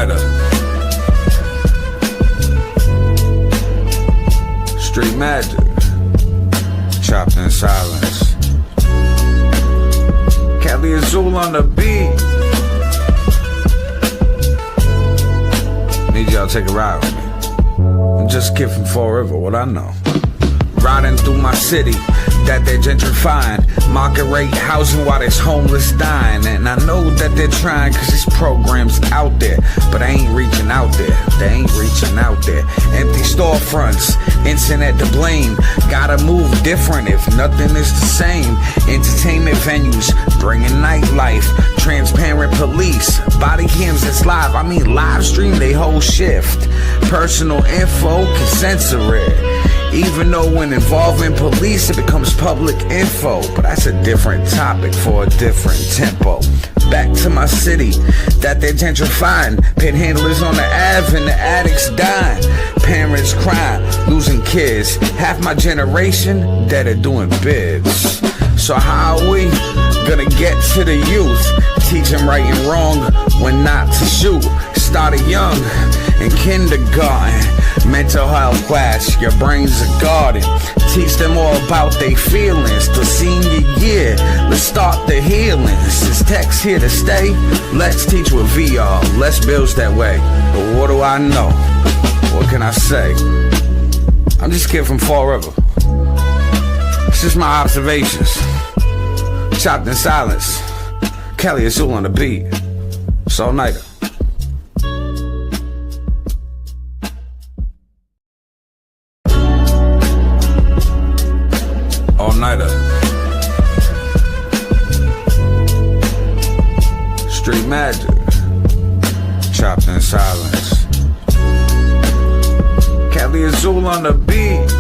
nighter. Street magic, chopped in silence. Cali Azul on the beat. Need y'all to take a ride with me. I'm just a kid from Fall River, what I know. Riding through my city that they're gentrifying, market rate housing while there's homeless dying. And I know that they're trying cause this program's out there, but I ain't reaching out there, they ain't reaching out there. Empty storefronts, internet to blame, gotta move different if nothing is the same. Entertainment venues, bringing nightlife, transparent police, body cams that's live, I mean live stream they whole shift. Personal info can censor it. Even though when involving police it becomes public info, but that's a different topic for a different tempo. Back to my city that they're gentrifying, Panhandlers on the Ave and the addicts dying. Parents crying, losing kids, half my generation that are doing bids. So how are we gonna get to the youth? Teach them right and wrong, when not to shoot. Started young in kindergarten, mental health class, your brain's a garden. Teach them all about their feelings. The senior year, let's start the healing. Is text here to stay? Let's teach with VR, let's build that way. But what do I know? What can I say? I'm just a kid from Fall River. It's just my observations, chopped in silence. Cali Azul on the beat. It's all nighter. All nighter. Street magic, chopped in silence. Cali Azul on the beat.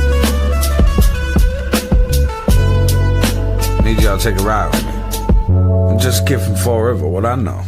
Need y'all to take a ride with me. I'm just a kid from Fall River, what I know.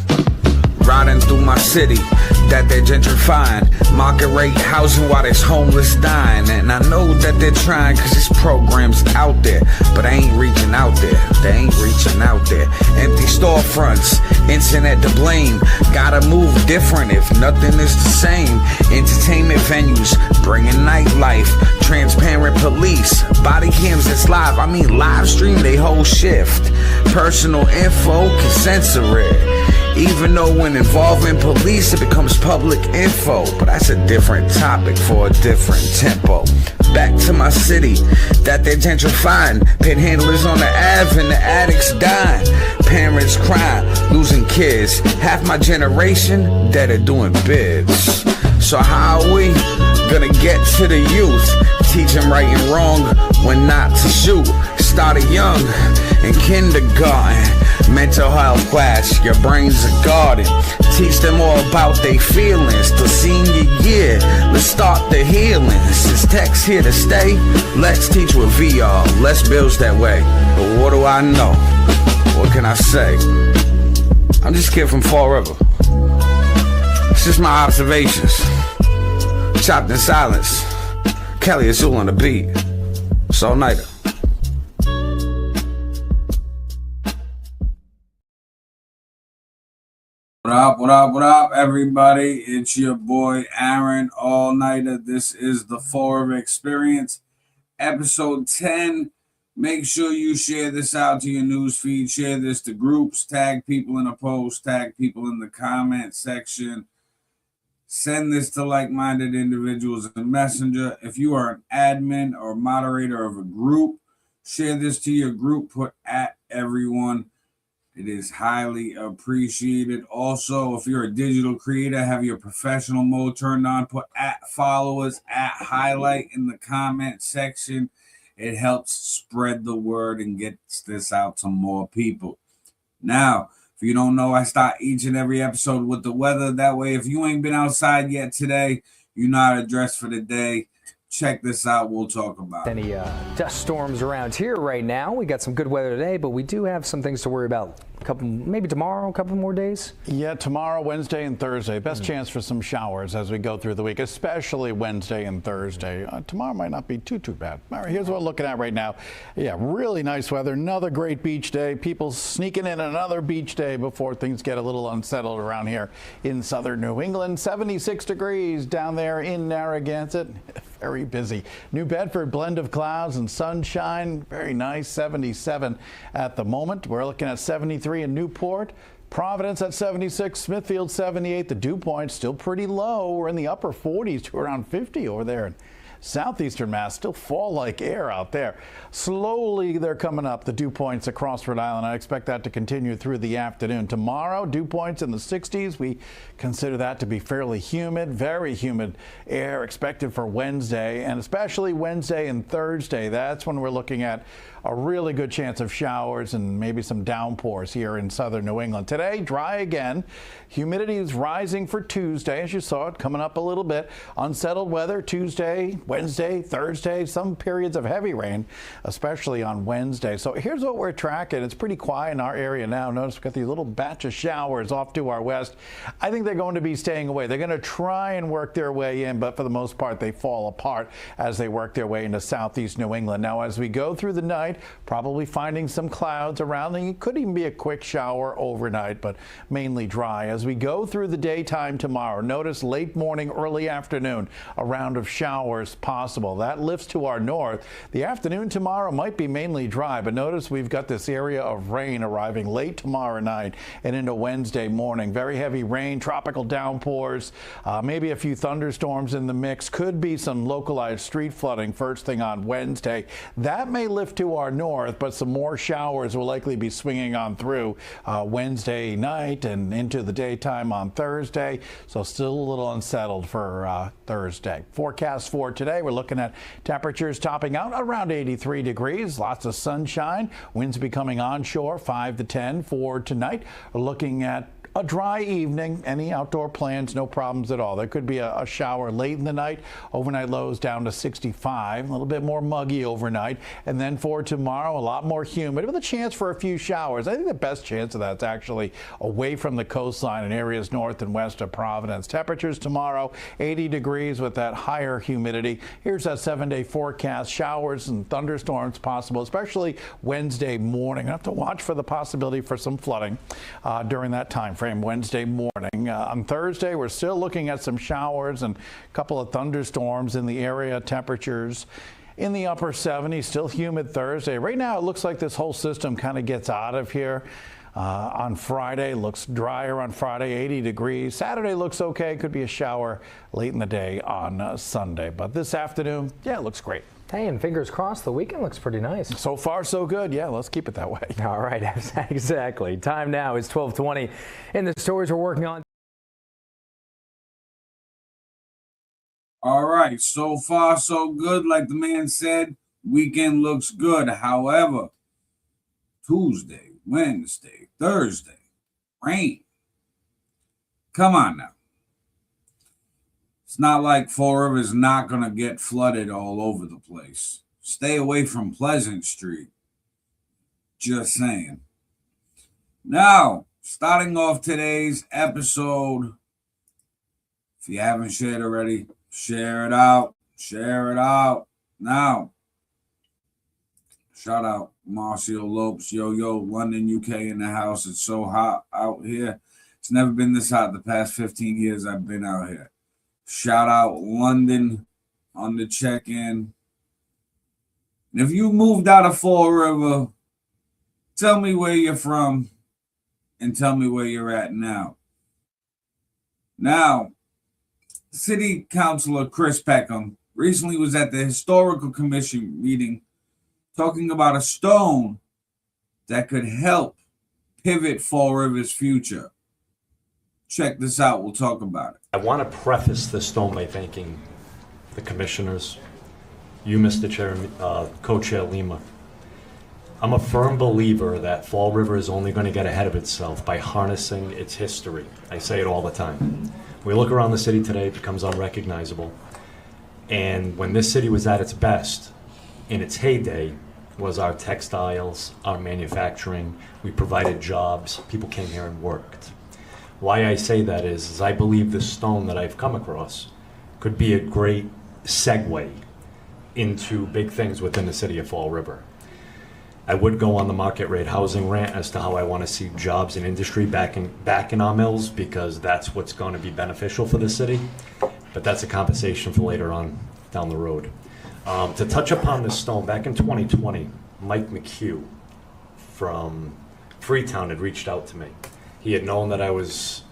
Riding through my city that they're gentrifying, market rate housing while there's homeless dying. And I know that they're trying cause this program's out there, but I ain't reaching out there, they ain't reaching out there. Empty storefronts, internet to blame, gotta move different if nothing is the same. Entertainment venues, bringing nightlife, transparent police, body cams that's live, I mean live stream they whole shift. Personal info can censor it. Even though when involving police it becomes public info, but that's a different topic for a different tempo. Back to my city that they're gentrifying, Panhandlers on the Ave and the addicts dying. Parents crying, losing kids, half my generation that are doing bids. So how are we gonna get to the youth? Teach them right and wrong, when not to shoot. Started young in kindergarten, mental health class, your brain's a garden. Teach them all about their feelings. The senior year, let's start the healing. Is text here to stay? Let's teach with VR, let's build that way. But what do I know? What can I say? I'm just a kid from Fall River. It's just my observations, chopped in silence. Cali Azul on the beat. It's all nighter. What up, everybody? It's your boy Aaron, all nighter. This is the Fall River Experience, episode 10. Make sure you share this out to your news feed, share this to groups, tag people in a post, tag people in the comment section. Send this to like-minded individuals in Messenger. If you are an admin or moderator of a group, share this to your group, put at everyone. It is highly appreciated. Also, if you're a digital creator, have your professional mode turned on, put at followers, at highlight in the comment section. It helps spread the word and gets this out to more people. Now, if you don't know, I start each and every episode with the weather. That way, if you ain't been outside yet today, you know how to dress for the day. Check this out. We'll talk about Any dust storms around here right now. We got some good weather today, but we do have some things to worry about. Maybe tomorrow, a couple more days. Yeah, tomorrow, Wednesday, and Thursday. Best chance for some showers as we go through the week, especially Wednesday and Thursday. Tomorrow might not be too bad. All right, here's what we're looking at right now. Yeah, really nice weather. Another great beach day. People sneaking in another beach day before things get a little unsettled around here in southern New England. 76 degrees down there in Narragansett. Very busy. New Bedford, blend of clouds and sunshine. Very nice. 77 at the moment. We're looking at 73 in Newport. Providence at 76, Smithfield 78. The dew point still pretty low. We're in the upper 40s to around 50 over there in southeastern Mass. Still fall-like air out there. Slowly they're coming up, the dew points across Rhode Island. I expect that to continue through the afternoon. Tomorrow, dew points in the 60s. We consider that to be fairly humid, very humid air expected for Wednesday, and especially Wednesday and Thursday. That's when we're looking at a really good chance of showers and maybe some downpours here in southern New England. Today, dry again. Humidity is rising for Tuesday, as you saw it coming up a little bit. Unsettled weather Tuesday, Wednesday, Thursday, some periods of heavy rain, especially on Wednesday. So here's what we're tracking. It's pretty quiet in our area now. Notice we've got these little batch of showers off to our west. I think they're going to be staying away. They're going to try and work their way in, but for the most part, they fall apart as they work their way into southeast New England. Now, as we go through the night, probably finding some clouds around. It could even be a quick shower overnight, but mainly dry. As we go through the daytime tomorrow, notice late morning, early afternoon, a round of showers possible. That lifts to our north. The afternoon tomorrow might be mainly dry, but notice we've got this area of rain arriving late tomorrow night and into Wednesday morning. Very heavy rain, tropical downpours, maybe a few thunderstorms in the mix. Could be some localized street flooding first thing on Wednesday. That may lift to our north, but some more showers will likely be swinging on through Wednesday night and into the daytime on Thursday. So still a little unsettled for Thursday. Forecast for today, we're looking at temperatures topping out around 83 degrees. Lots of sunshine. Winds becoming onshore 5 to 10 for tonight. We're looking at a dry evening. Any outdoor plans, no problems at all. There could be a shower late in the night. Overnight lows down to 65. A little bit more muggy overnight. And then for tomorrow, a lot more humid with a chance for a few showers. I think the best chance of that's actually away from the coastline in areas north and west of Providence. Temperatures tomorrow, 80 degrees with that higher humidity. Here's that 7-day forecast. Showers and thunderstorms possible, especially Wednesday morning. I have to watch for the possibility for some flooding during that time frame. Wednesday morning. On Thursday, we're still looking at some showers and a couple of thunderstorms in the area. Temperatures in the upper 70s, still humid Thursday. Right now, it looks like this whole system kind of gets out of here. On Friday, looks drier on Friday, 80 degrees. Saturday looks okay. Could be a shower late in the day on Sunday. But this afternoon, yeah, it looks great. Hey, and fingers crossed, the weekend looks pretty nice. So far, so good. Yeah, let's keep it that way. All right, exactly. Time now is 12:20. And the stories we're working on. All right, so far so good. Like the man said, weekend looks good. However, Tuesday, Wednesday, Thursday, rain. Come on now. It's not like Fall River's not going to get flooded all over the place. Stay away from Pleasant Street. Just saying. Now, starting off today's episode, if you haven't shared already, share it out. Share it out. Now, shout out Marcio Lopes, yo, London, UK in the house. It's so hot out here. It's never been this hot the past 15 years I've been out here. Shout out London on the check-in. And if you moved out of Fall River, tell me where you're from and tell me where you're at now. Now, City Councilor Chris Peckham recently was at the Historical Commission meeting talking about a stone that could help pivot Fall River's future. Check this out. We'll talk about it. I want to preface this stone by thanking the commissioners, you, Mr. Chair, Co-Chair Lima. I'm a firm believer that Fall River is only going to get ahead of itself by harnessing its history. I say it all the time. We look around the city today, it becomes unrecognizable. And when this city was at its best, in its heyday, was our textiles, our manufacturing. We provided jobs. People came here and worked. Why I say that is I believe the stone that I've come across could be a great segue into big things within the city of Fall River. I would go on the market rate housing rant as to how I want to see jobs and industry back in our mills, because that's what's going to be beneficial for the city. But that's a conversation for later on down the road. To touch upon this stone, back in 2020, Mike McHugh from Freetown had reached out to me. He had known that I was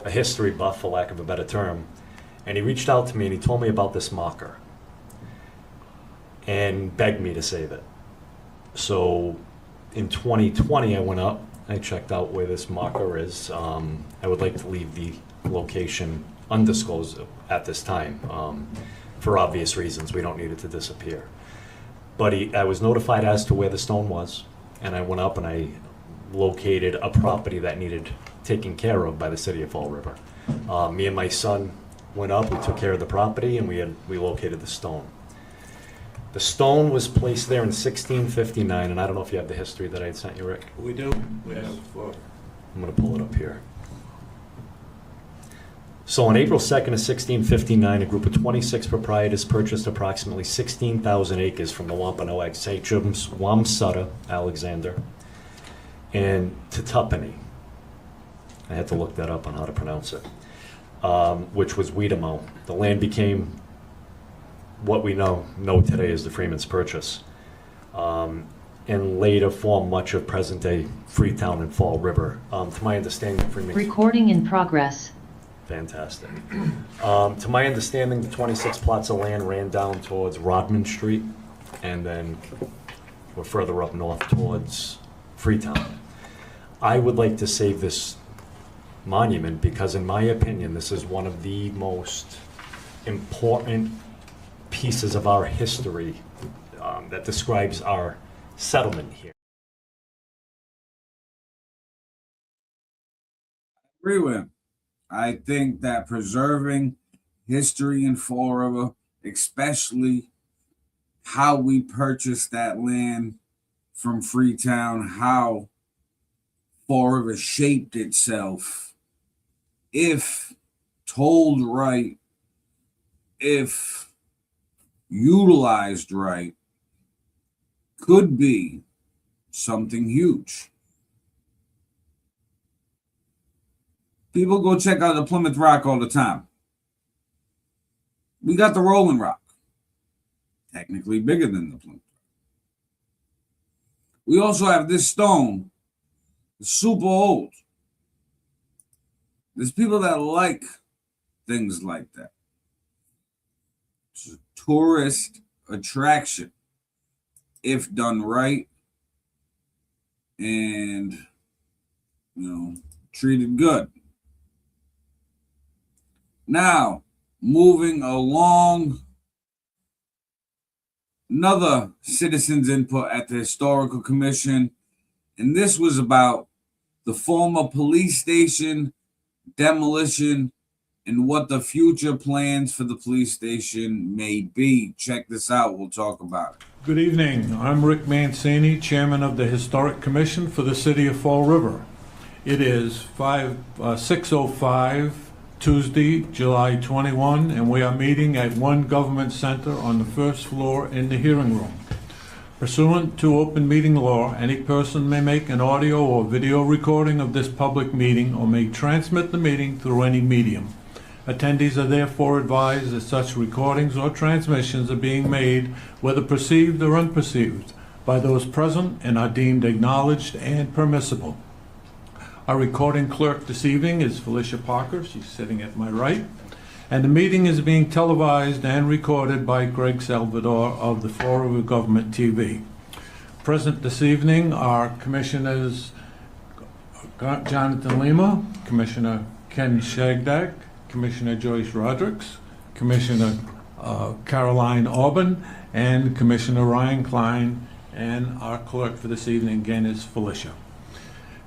a history buff, for lack of a better term, and he reached out to me and he told me about this marker and begged me to save it. So in 2020, I went up, I checked out where this marker is. I would like to leave the location undisclosed at this time. For obvious reasons, we don't need it to disappear. But I was notified as to where the stone was, and I went up and I located a property that needed taken care of by the city of Fall River. Me and my son went up, we took care of the property, and we located the stone. The stone was placed there in 1659, and I don't know if you have the history that I had sent you, Rick. We do. We have. I'm going to pull it up here. So on April 2nd of 1659, a group of 26 proprietors purchased approximately 16,000 acres from the Wampanoag sachems Wamsutta Alexander and Tutupany. I had to look that up on how to pronounce it, which was Weedamo. The land became what we know today as the Freeman's Purchase, and later formed much of present-day Freetown and Fall River. To my understanding, Freeman's... Recording in progress. Fantastic. To my understanding, the 26 plots of land ran down towards Rodman Street, and then we're further up north towards Freetown. I would like to save this monument because, in my opinion, this is one of the most important pieces of our history that describes our settlement here. Agree with him. I think that preserving history in Fall River, especially how we purchased that land from Freetown, how Fall River shaped itself, if told right, if utilized right, could be something huge. People go check out the Plymouth Rock all the time. We got the Rolling Rock, technically bigger than the Plymouth. We also have this stone, super old. There's people that like things like that. It's a tourist attraction if done right and, treated good. Now, moving along, another citizens' input at the Historical Commission, and this was about the former police station, demolition, and what the future plans for the police station may be. Check this out. We'll talk about it. Good evening. I'm Rick Mancini, Chairman of the Historic Commission for the City of Fall River. It is 6:05 Tuesday, July 21, and we are meeting at One Government Center on the first floor in the hearing room. Pursuant to open meeting law, any person may make an audio or video recording of this public meeting or may transmit the meeting through any medium. Attendees are therefore advised that such recordings or transmissions are being made, whether perceived or unperceived, by those present and are deemed acknowledged and permissible. Our recording clerk this evening is Felicia Parker. She's sitting at my right. And the meeting is being televised and recorded by Greg Salvador of the Fall River Government TV. Present this evening are Commissioners Jonathan Lima, Commissioner Ken Shagdak, Commissioner Joyce Rodrigues, Commissioner Caroline Orban, and Commissioner Ryan Klein, and our clerk for this evening again is Felicia.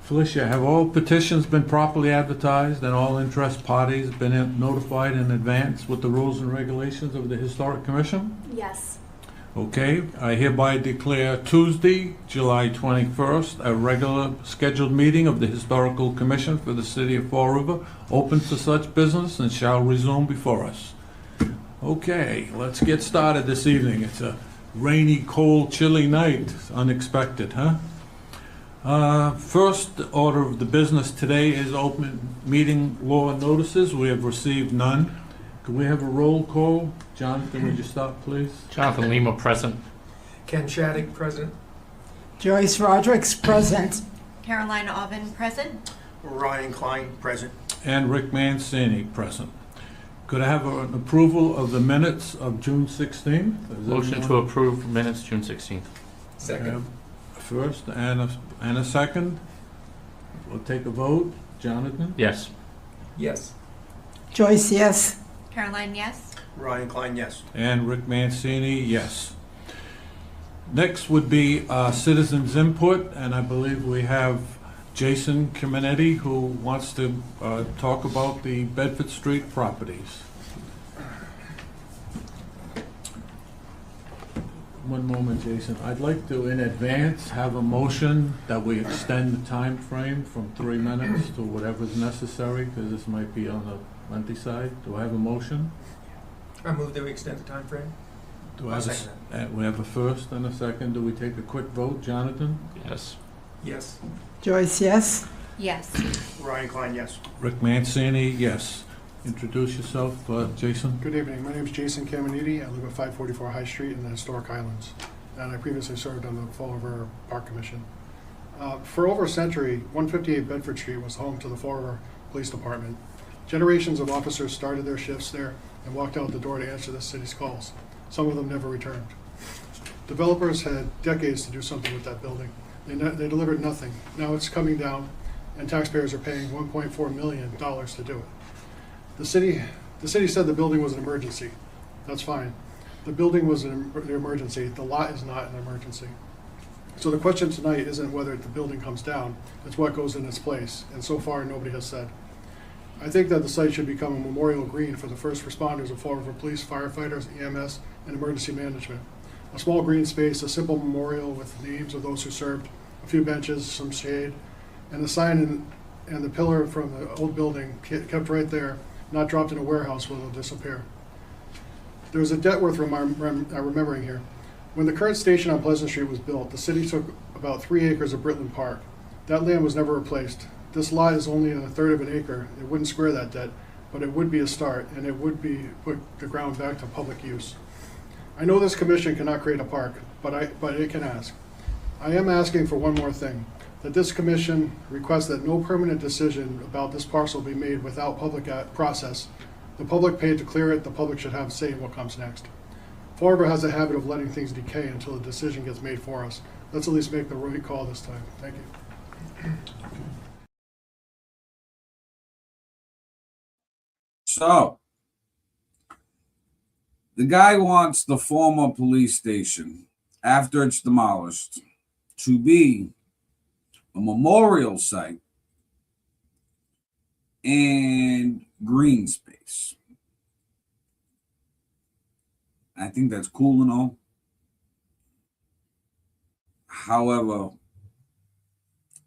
Felicia, have all petitions been properly advertised and all interest parties been notified in advance with the rules and regulations of the Historic Commission? Yes. Okay, I hereby declare Tuesday, July 21st, a regular scheduled meeting of the Historical Commission for the City of Fall River open to such business and shall resume before us. Okay, let's get started this evening. It's a rainy, cold, chilly night. Unexpected, huh? First order of the business today is open meeting law notices. We have received none. Could we have a roll call? Jonathan, would you start, please? Jonathan Lima, present. Ken Shattuck, present. Joyce Roderick's present. Carolina Alvin, present. Ryan Klein, present. And Rick Mancini, present. Could I have an approval of the minutes of June 16th? Motion to approve minutes June 16th. Second. First and a second. We'll take a vote. Jonathan? Yes. Yes. Joyce, yes. Caroline, yes. Ryan Klein, yes. And Rick Mancini, yes. Next would be citizens' input, and I believe we have Jason Caminetti, who wants to talk about the Bedford Street properties. One moment, Jason. I'd like to, in advance, have a motion that we extend the time frame from 3 minutes to whatever's necessary, because this might be on the lengthy side. Do I have a motion? I move that we extend the time frame. Do I I'll have second we have a first and a second. Do we take a quick vote? Jonathan? Yes. Yes. Joyce, yes. Yes. Ryan Klein, yes. Rick Mancini, yes. Introduce yourself, Jason. Good evening. My name is Jason Caminiti. I live at 544 High Street in the Historic Highlands, and I previously served on the Fall River Park Commission. For over a century, 158 Bedford Street was home to the Fall River Police Department. Generations of officers started their shifts there and walked out the door to answer the city's calls. Some of them never returned. Developers had decades to do something with that building. They delivered nothing. Now it's coming down, and taxpayers are paying $1.4 million to do it. The city said the building was an emergency. That's fine. The building was an emergency. The lot is not an emergency. So the question tonight isn't whether the building comes down, it's what goes in its place. And so far, nobody has said. I think that the site should become a memorial green for the first responders of Fall River Police, firefighters, EMS, and emergency management. A small green space, a simple memorial with names of those who served, a few benches, some shade, and the sign and the pillar from the old building kept right there, not dropped in a warehouse where they'll disappear. There's a debt worth remembering here. When the current station on Pleasant Street was built, the city took about 3 acres of Britland Park. That land was never replaced. This lot is only 1/3 of an acre. It wouldn't square that debt, but it would be a start, and it would be put the ground back to public use. I know this commission cannot create a park, but it can ask. I am asking for one more thing, that this commission requests that no permanent decision about this parcel be made without public process. The public paid to clear it, the public should have a say in what comes next. Fall River has a habit of letting things decay until a decision gets made for us. Let's at least make the right call this time. Thank you. So, the guy wants the former police station, after it's demolished, to be a memorial site and green space. I think that's cool and all. However,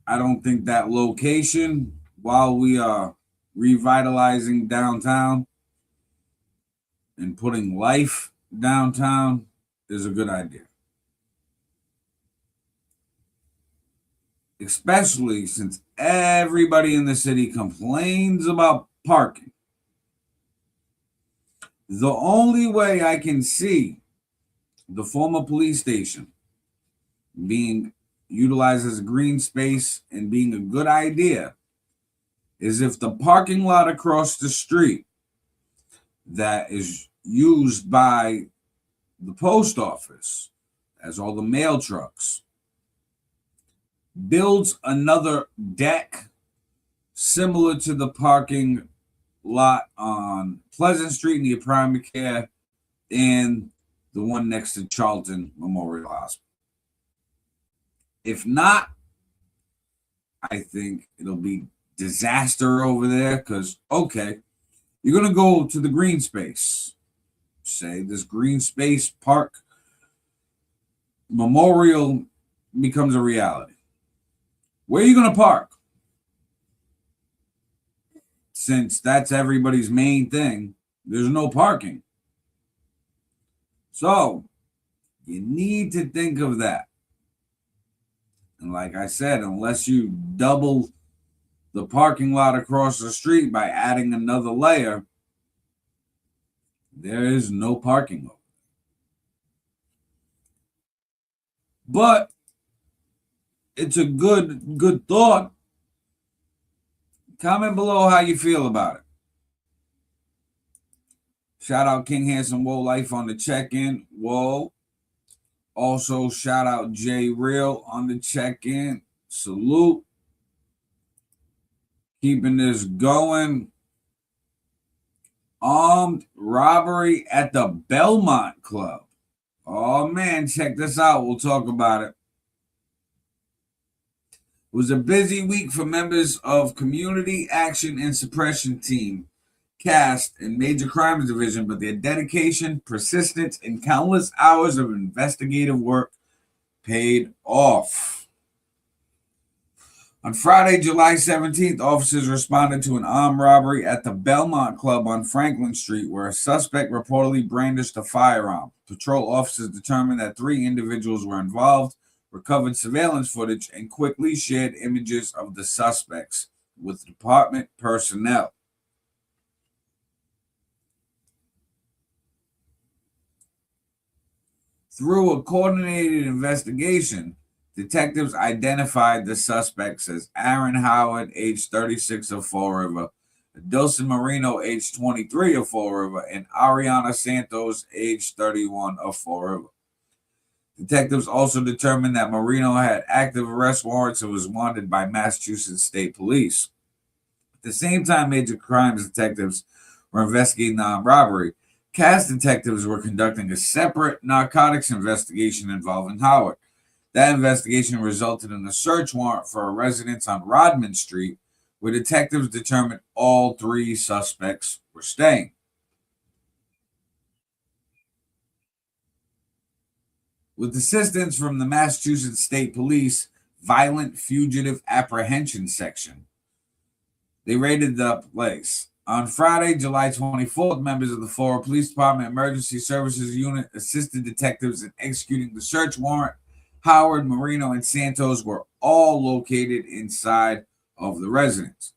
I don't think that location, while we are revitalizing downtown and putting life downtown, is a good idea. Especially since everybody in the city complains about parking. The only way I can see the former police station being utilized as a green space and being a good idea is if the parking lot across the street that is used by the post office, as all the mail trucks, builds another deck similar to the parking lot on Pleasant Street near Primary Care and the one next to Charlton Memorial Hospital. If not, I I think it'll be disaster over there because, okay, you're going to go to the green space. Say this green space park memorial becomes a reality. Where are you going to park? Since that's everybody's main thing, there's no parking. So you need to think of that. And like I said, unless you double the parking lot across the street by adding another layer, there is no parking. But it's a good thought. Comment below how you feel about it. Shout out King Handsome Woe Life on the check-in. Whoa. Also, shout out J Real on the check-in. Salute. Keeping this going. Armed robbery at the Belmont Club. Oh, man, check this out. We'll talk about it. It was a busy week for members of Community Action and Suppression Team, CAST, and Major Crimes Division, but their dedication, persistence, and countless hours of investigative work paid off. On Friday, July 17th, officers responded to an armed robbery at the Belmont Club on Franklin Street, where a suspect reportedly brandished a firearm. Patrol officers determined that 3 individuals were involved, recovered surveillance footage, and quickly shared images of the suspects with department personnel. Through a coordinated investigation, detectives identified the suspects as Aaron Howard, age 36 of Fall River, Dilson Marino, age 23 of Fall River, and Ariana Santos, age 31 of Fall River. Detectives also determined that Marino had active arrest warrants and was wanted by Massachusetts State Police. At the same time, major crimes detectives were investigating the armed robbery. CAST detectives were conducting a separate narcotics investigation involving Howard. That investigation resulted in a search warrant for a residence on Rodman Street, where detectives determined all 3 suspects were staying. With assistance from the Massachusetts State Police Violent Fugitive Apprehension Section, they raided the place. On Friday, July 24th, members of the Florida Police Department Emergency Services Unit assisted detectives in executing the search warrant. Howard, Marino, and Santos were all located inside of the residence.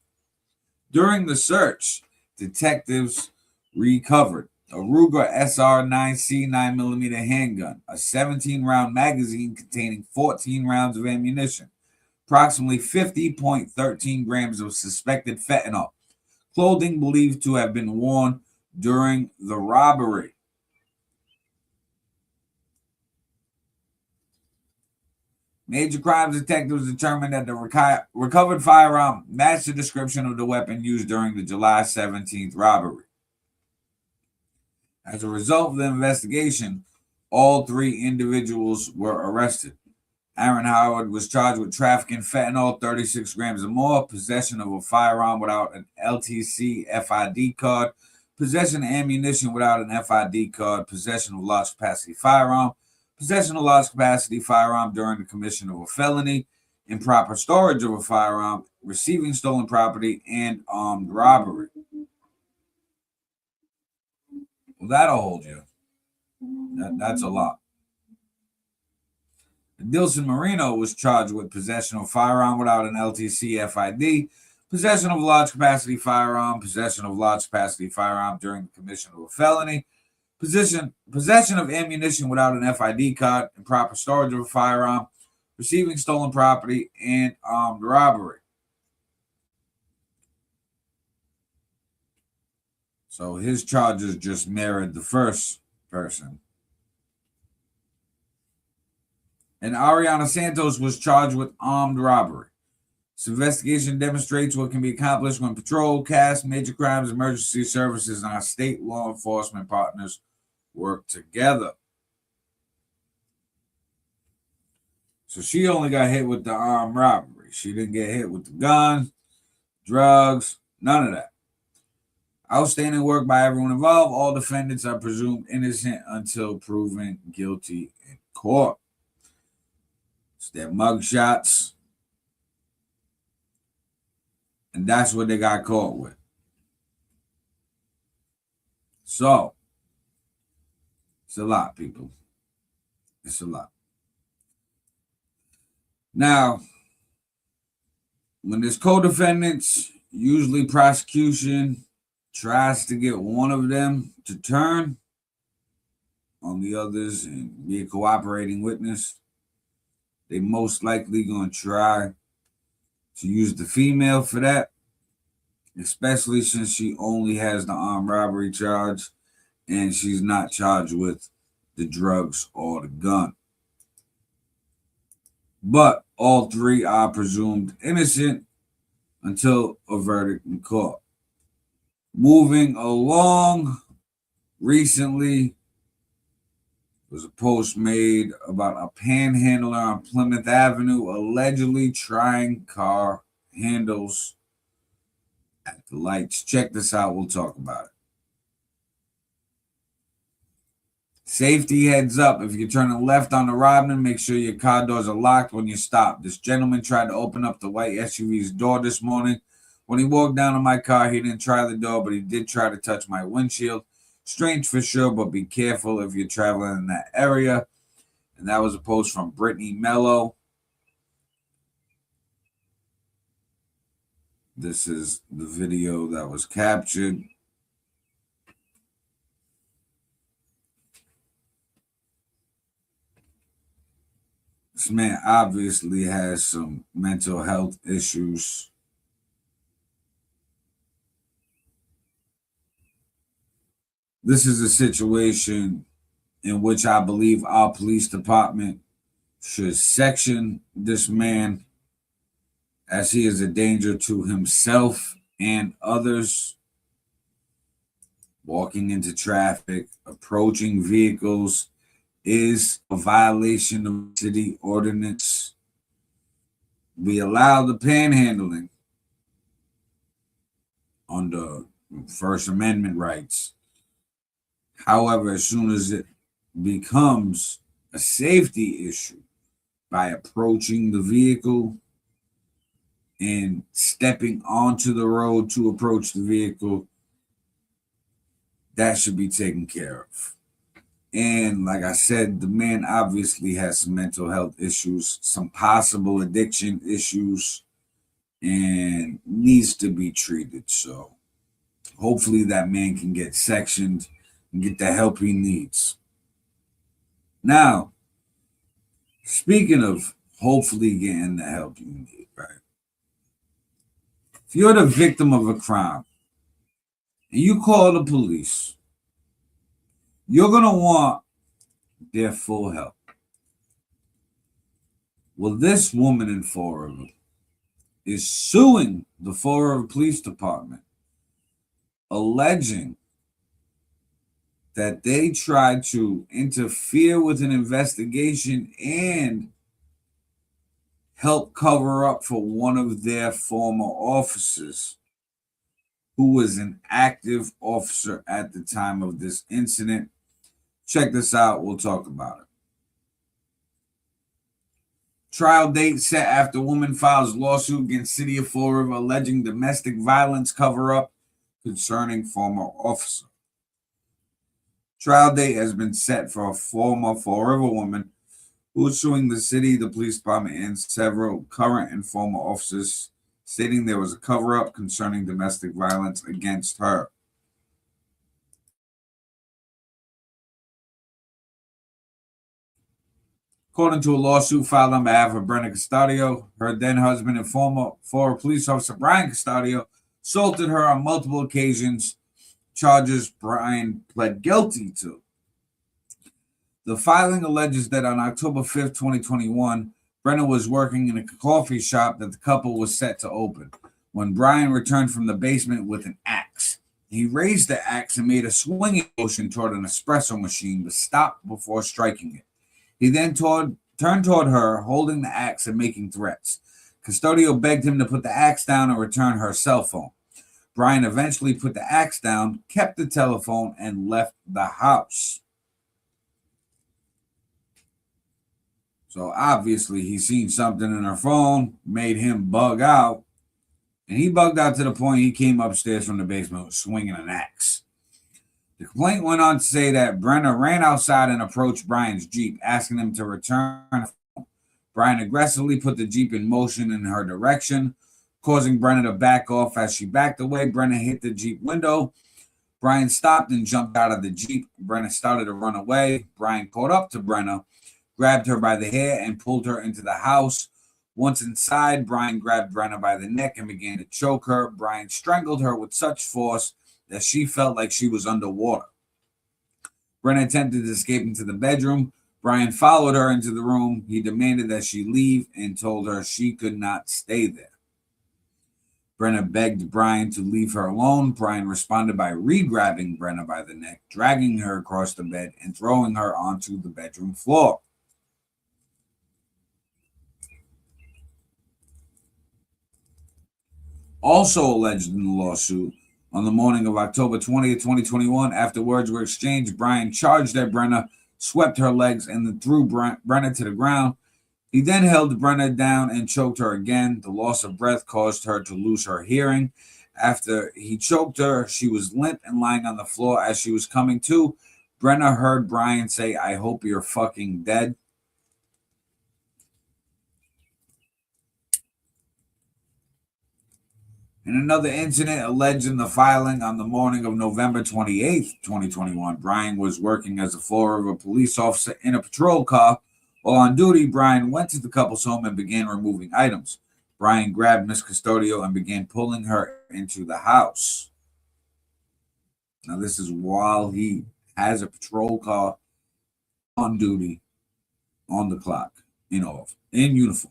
During the search, detectives recovered a Ruger SR-9C 9mm handgun, a 17-round magazine containing 14 rounds of ammunition, approximately 50.13 grams of suspected fentanyl, clothing believed to have been worn during the robbery. Major crimes detectives determined that the recovered firearm matched the description of the weapon used during the July 17th robbery. As a result of the investigation, all 3 individuals were arrested. Aaron Howard was charged with trafficking fentanyl, 36 grams or more, possession of a firearm without an LTC FID card, possession of ammunition without an FID card, possession of large capacity firearm, possession of large capacity firearm during the commission of a felony, improper storage of a firearm, receiving stolen property, and armed robbery. Well, that'll hold you. That's a lot. Dilson Marino was charged with possession of a firearm without an LTC FID, possession of a large capacity firearm, possession of large capacity firearm during the commission of a felony, possession of ammunition without an FID card, improper storage of a firearm, receiving stolen property, and armed robbery. So his charges just mirrored the first person. And Ariana Santos was charged with armed robbery. This investigation demonstrates what can be accomplished when patrol, CAST, major crimes, emergency services, and our state law enforcement partners work together. So she only got hit with the armed robbery. She didn't get hit with the gun, drugs, none of that. Outstanding work by everyone involved. All defendants are presumed innocent until proven guilty in court. It's their mug shots. And that's what they got caught with. So, it's a lot, people. It's a lot. Now, when there's co-defendants, usually prosecution tries to get one of them to turn on the others and be a cooperating witness. They most likely going to try to use the female for that, especially since she only has the armed robbery charge and she's not charged with the drugs or the gun. But all three are presumed innocent until a verdict in court. Moving along, recently was a post made about a panhandler on Plymouth Avenue allegedly trying car handles at the lights. Check this out. We'll talk about it. Safety heads up. If you're turning left on the Robin, make sure your car doors are locked when you stop. This gentleman tried to open up the white SUV's door this morning. When he walked down to my car, he didn't try the door, but he did try to touch my windshield. Strange for sure, but be careful if you're traveling in that area. And that was a post from Brittany Mello. This is the video that was captured. This man obviously has some mental health issues. This is a situation in which I believe our police department should section this man, as he is a danger to himself and others. Walking into traffic, approaching vehicles is a violation of city ordinance. We allow the panhandling under First Amendment rights. However, as soon as it becomes a safety issue by approaching the vehicle and stepping onto the road to approach the vehicle, that should be taken care of. And like I said, the man obviously has some mental health issues, some possible addiction issues, and needs to be treated. So hopefully that man can get sectioned and get the help he needs. Now, speaking of hopefully getting the help you need, right? If you're the victim of a crime and you call the police, you're going to want their full help. Well, this woman in Fall River is suing the Fall River Police Department, alleging that they tried to interfere with an investigation and help cover up for one of their former officers who was an active officer at the time of this incident. Check this out. We'll talk about it. Trial date set after woman files lawsuit against City of Fall River alleging domestic violence cover-up concerning former officer. Trial date has been set for a former Fall River woman who is suing the city, the police department, and several current and former officers, stating there was a cover-up concerning domestic violence against her. According to a lawsuit filed on behalf of Brenda Custodio, her then husband and former police officer Brian Custodio assaulted her on multiple occasions, charges Brian pled guilty to. The filing alleges that on October 5th, 2021, Brenda was working in a coffee shop that the couple was set to open when Brian returned from the basement with an axe. He raised the axe and made a swinging motion toward an espresso machine, but stopped before striking it. He then turned toward her, holding the axe and making threats. Custodio begged him to put the axe down and return her cell phone. Brian eventually put the axe down, kept the telephone, and left the house. So obviously he seen something in her phone, made him bug out, and he bugged out to the point he came upstairs from the basement swinging an axe. The complaint went on to say that Brenna ran outside and approached Brian's Jeep, asking him to return the phone. Brian aggressively put the Jeep in motion in her direction, causing Brenna to back off. As she backed away, Brenna hit the Jeep window. Brian stopped and jumped out of the Jeep. Brenna started to run away. Brian caught up to Brenna, grabbed her by the hair, and pulled her into the house. Once inside, Brian grabbed Brenna by the neck and began to choke her. Brian strangled her with such force that she felt like she was underwater. Brenna attempted to escape into the bedroom. Brian followed her into the room. He demanded that she leave and told her she could not stay there. Brenna begged Brian to leave her alone. Brian responded by re-grabbing Brenna by the neck, dragging her across the bed, and throwing her onto the bedroom floor. Also alleged in the lawsuit, on the morning of October 20th, 2021, after words were exchanged, Brian charged at Brenna, swept her legs, and then threw Brenna to the ground. He then held Brenna down and choked her again. The loss of breath caused her to lose her hearing. After he choked her, she was limp and lying on the floor. As she was coming to, Brenna heard Brian say, "I hope you're fucking dead." In another incident alleged in the filing on the morning of November 28th, 2021, Brian was working as a Fall River police officer in a patrol car. While on duty, Brian went to the couple's home and began removing items. Brian grabbed Miss Custodio and began pulling her into the house. Now, this is while he has a patrol car on duty, on the clock, in uniform.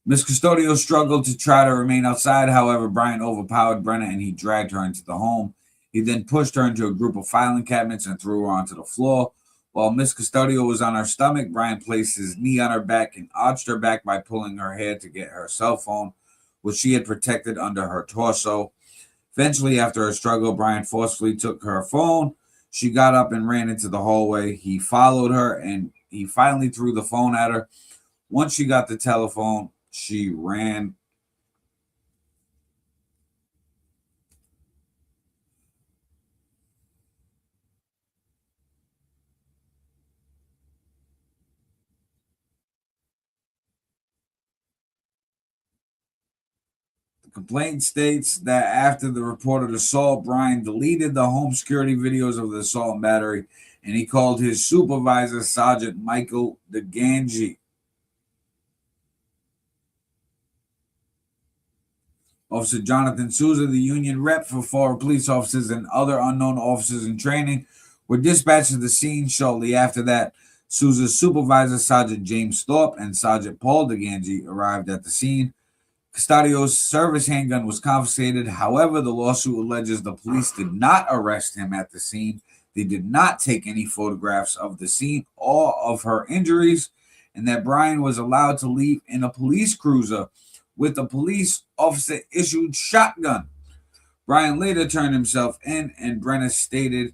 Miss Custodio struggled to try to remain outside. However, Brian overpowered Brenna and he dragged her into the home. He then pushed her into a group of filing cabinets and threw her onto the floor. While Miss Custodio was on her stomach, Brian placed his knee on her back and arched her back by pulling her hair to get her cell phone, which she had protected under her torso. Eventually, after a struggle, Brian forcefully took her phone. She got up and ran into the hallway. He followed her and he finally threw the phone at her. Once she got the telephone, she ran. The complaint states that after the reported assault, Brian deleted the home security videos of the assault and battery, and he called his supervisor, Sergeant Michael DeGangi. Officer Jonathan Souza, the union rep for Florida police officers and other unknown officers in training, were dispatched to the scene shortly after that. Souza's supervisor, Sergeant James Thorpe, and Sergeant Paul DeGangi arrived at the scene. Custodio's service handgun was confiscated. However, the lawsuit alleges the police did not arrest him at the scene. They did not take any photographs of the scene or of her injuries, and that Brian was allowed to leave in a police cruiser with a police officer issued shotgun. Brian later turned himself in, and Brenna stated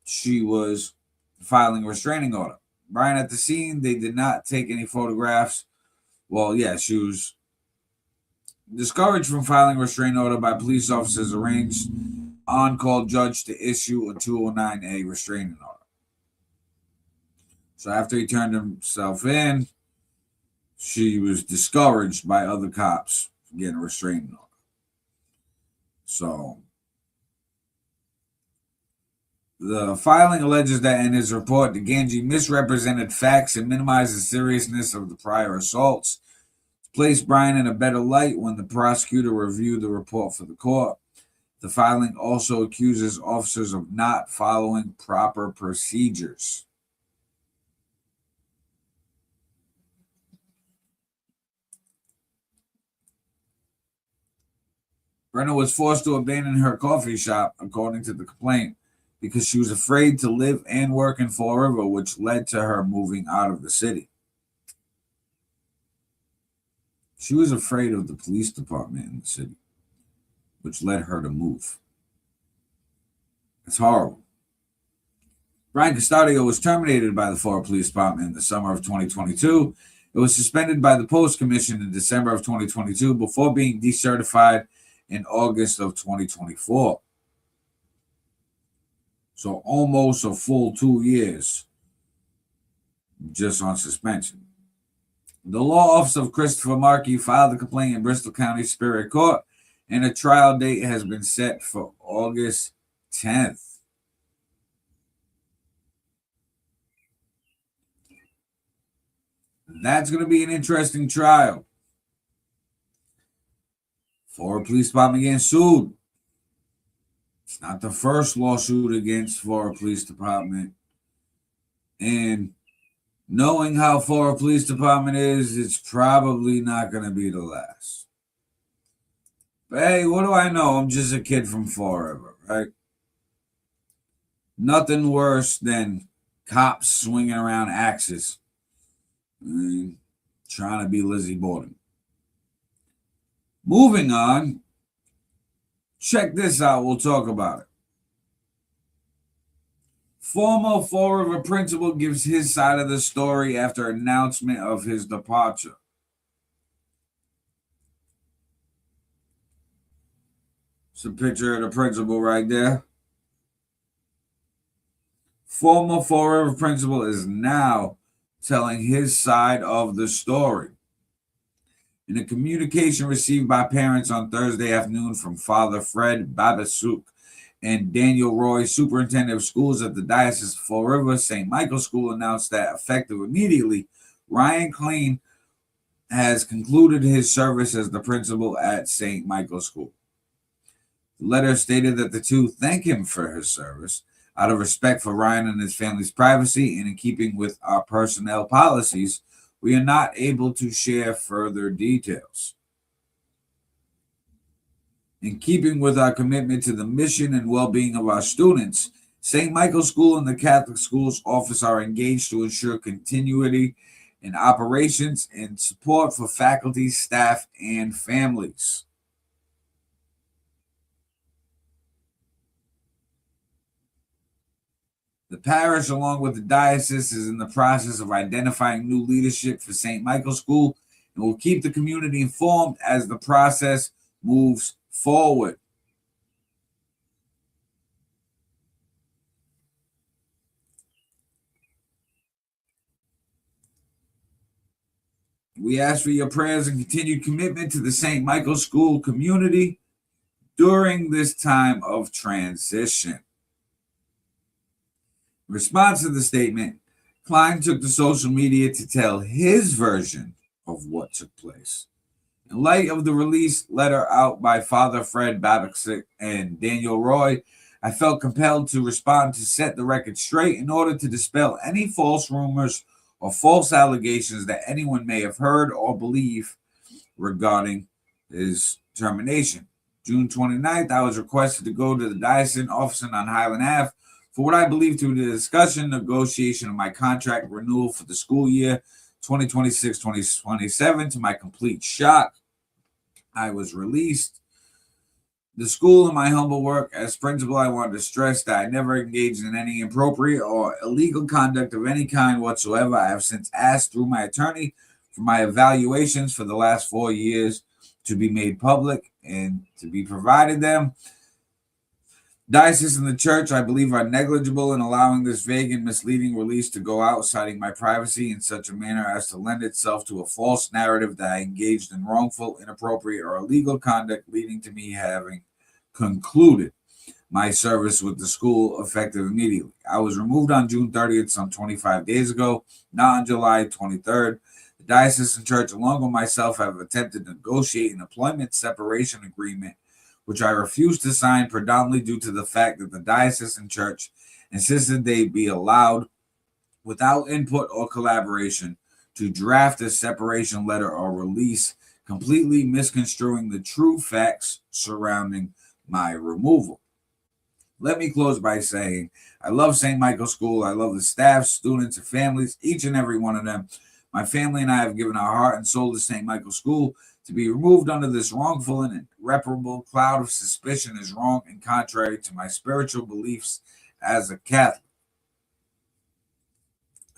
she was filing a restraining order. Brian at the scene, they did not take any photographs. Well, yeah, she was discouraged from filing a restraining order by police officers, arranged on-call judge to issue a 209A restraining order. So after he turned himself in, she was discouraged by other cops from getting a restraining order. So the filing alleges that in his report, DeGangi misrepresented facts and minimized the seriousness of the prior assaults, placed Brian in a better light when the prosecutor reviewed the report for the court. The filing also accuses officers of not following proper procedures. Brenna was forced to abandon her coffee shop, according to the complaint, because she was afraid to live and work in Fall River, which led to her moving out of the city. She was afraid of the police department in the city, which led her to move. It's horrible. Brian Custodio was terminated by the Florida Police Department in the summer of 2022. It was suspended by the Post Commission in December of 2022 before being decertified in August of 2024. So almost a full 2 years just on suspension. The law office of Christopher Markey filed the complaint in Bristol County Superior Court, and a trial date has been set for August 10th. That's going to be an interesting trial. Florida Police Department getting sued. It's not the first lawsuit against Florida Police Department. And knowing how Florida Police Department is, it's probably not going to be the last. But hey, what do I know? I'm just a kid from Fall River, right? Nothing worse than cops swinging around axes and trying to be Lizzie Borden. Moving on. Check this out. We'll talk about it. Former Fall River principal gives his side of the story after announcement of his departure. It's a picture of the principal right there. Former Fall River principal is now telling his side of the story. In a communication received by parents on Thursday afternoon from Father Fred Babasuk and Daniel Roy, superintendent of schools at the Diocese of Fall River, St. Michael's School, announced that effective immediately, Ryan Klein has concluded his service as the principal at St. Michael's School. The letter stated that the two thank him for his service out of respect for Ryan and his family's privacy and in keeping with our personnel policies. We are not able to share further details. In keeping with our commitment to the mission and well-being of our students, St. Michael's School and the Catholic Schools Office are engaged to ensure continuity in operations and support for faculty, staff, and families. The parish, along with the diocese, is in the process of identifying new leadership for St. Michael's School and will keep the community informed as the process moves forward. We ask for your prayers and continued commitment to the St. Michael's School community during this time of transition. In response to the statement, Klein took to social media to tell his version of what took place. In light of the release letter out by Father Fred Babasik and Daniel Roy, I felt compelled to respond to set the record straight in order to dispel any false rumors or false allegations that anyone may have heard or believe regarding his termination. June 29th, I was requested to go to the diocesan office on Highland Ave for what I believe to be the discussion, negotiation of my contract renewal for the school year 2026-2027. To my complete shock, I was released. The school and my humble work as principal, I wanted to stress that I never engaged in any inappropriate or illegal conduct of any kind whatsoever. I have since asked through my attorney for my evaluations for the last 4 years to be made public and to be provided them. Diocese and the church, I believe, are negligible in allowing this vague and misleading release to go out, citing my privacy in such a manner as to lend itself to a false narrative that I engaged in wrongful, inappropriate, or illegal conduct, leading to me having concluded my service with the school effective immediately. I was removed on June 30th, some 25 days ago, not on July 23rd. The diocese and church, along with myself, have attempted to negotiate an employment separation agreement, which I refused to sign predominantly due to the fact that the diocese and church insisted they be allowed, without input or collaboration, to draft a separation letter or release, completely misconstruing the true facts surrounding my removal. Let me close by saying I love St. Michael's School. I love the staff, students, and families, each and every one of them. My family and I have given our heart and soul to St. Michael's School. To be removed under this wrongful and irreparable cloud of suspicion is wrong and contrary to my spiritual beliefs as a Catholic.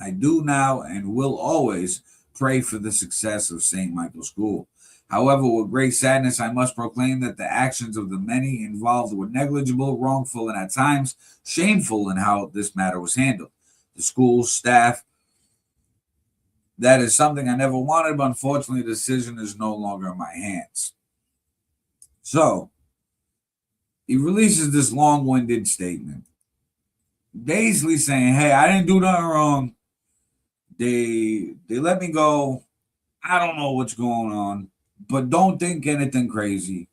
I do now and will always pray for the success of St. Michael's School. However, with great sadness, I must proclaim that the actions of the many involved were negligible, wrongful, and at times shameful in how this matter was handled. The school staff, that is something I never wanted, but unfortunately, the decision is no longer in my hands. So, he releases this long-winded statement, basically saying, hey, I didn't do nothing wrong. They let me go. I don't know what's going on, but don't think anything crazy.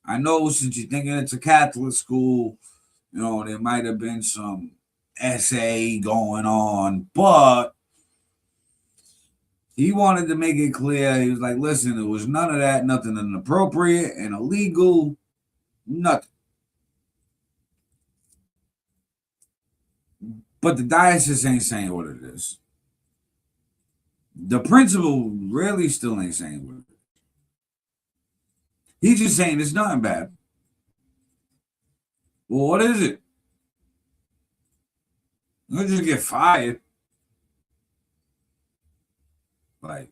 I know since you're thinking it's a Catholic school, you know, there might have been some SA going on, but he wanted to make it clear. He was like, listen, there was none of that, nothing inappropriate and illegal, nothing. But the diocese ain't saying what it is. The principal really still ain't saying what it is. He's just saying it's nothing bad. Well, what is it? You'll just get fired. Like,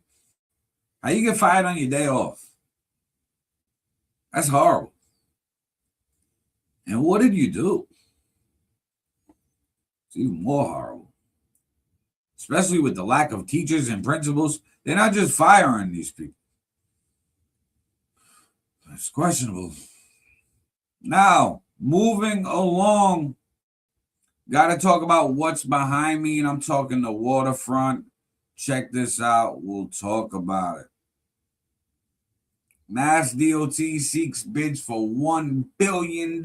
how you get fired on your day off? That's horrible. And what did you do? It's even more horrible. Especially with the lack of teachers and principals. They're not just firing these people. It's questionable. Now, moving along, got to talk about what's behind me, and I'm talking the Waterfront. Check this out. We'll talk about it. MassDOT seeks bids for $1 billion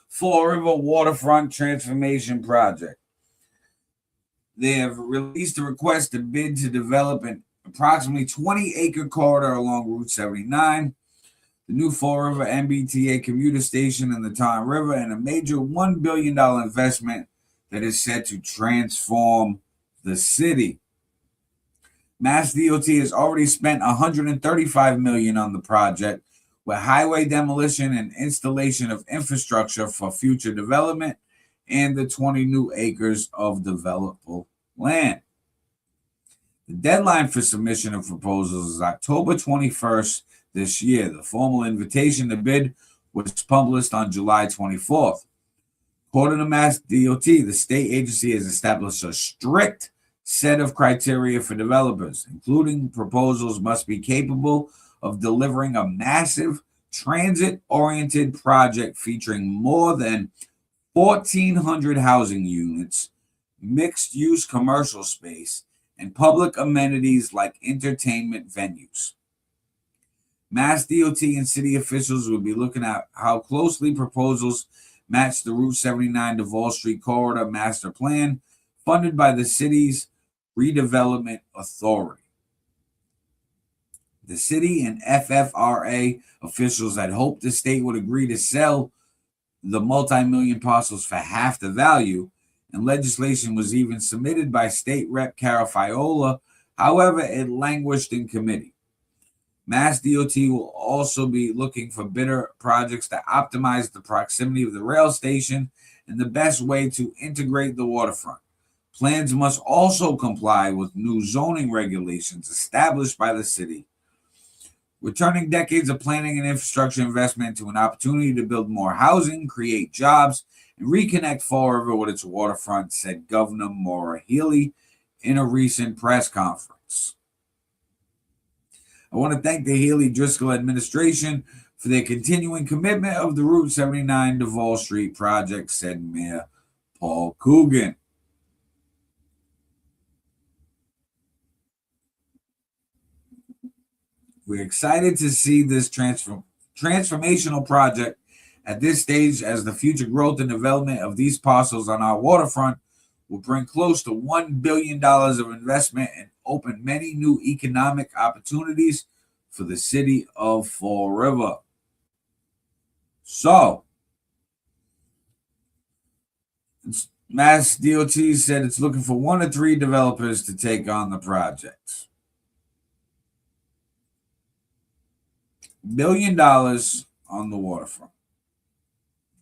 Fall River Waterfront Transformation Project. They have released a request to bid to develop an approximately 20-acre corridor along Route 79, the new Fall River MBTA commuter station in the Tom River, and a major $1 billion investment that is set to transform the city. MassDOT has already spent $135 million on the project, with highway demolition and installation of infrastructure for future development and the 20 new acres of developable land. The deadline for submission of proposals is October 21st this year. The formal invitation to bid was published on July 24th. According to MassDOT, the state agency has established a strict set of criteria for developers, including proposals must be capable of delivering a massive transit-oriented project featuring more than 1,400 housing units, mixed-use commercial space, and public amenities like entertainment venues. MassDOT and city officials will be looking at how closely proposals match the Route 79 Duval Street Corridor Master Plan, funded by the city's Redevelopment Authority. The city and FFRA officials had hoped the state would agree to sell the multi-million parcels for half the value, and legislation was even submitted by State Rep. Cara Fiola. However, it languished in committee. MassDOT will also be looking for bidder projects that optimize the proximity of the rail station and the best way to integrate the waterfront. Plans must also comply with new zoning regulations established by the city. We're turning decades of planning and infrastructure investment into an opportunity to build more housing, create jobs, and reconnect Fall River with its waterfront, said Governor Maura Healey in a recent press conference. I want to thank the Healey-Driscoll administration for their continuing commitment of the Route 79 Duval Street project, said Mayor Paul Coogan. We're excited to see this transformational project at this stage, as the future growth and development of these parcels on our waterfront will bring close to $1 billion of investment and open many new economic opportunities for the city of Fall River. So, MassDOT said it's looking for 1 to 3 developers to take on the project. $1 billion on the waterfront.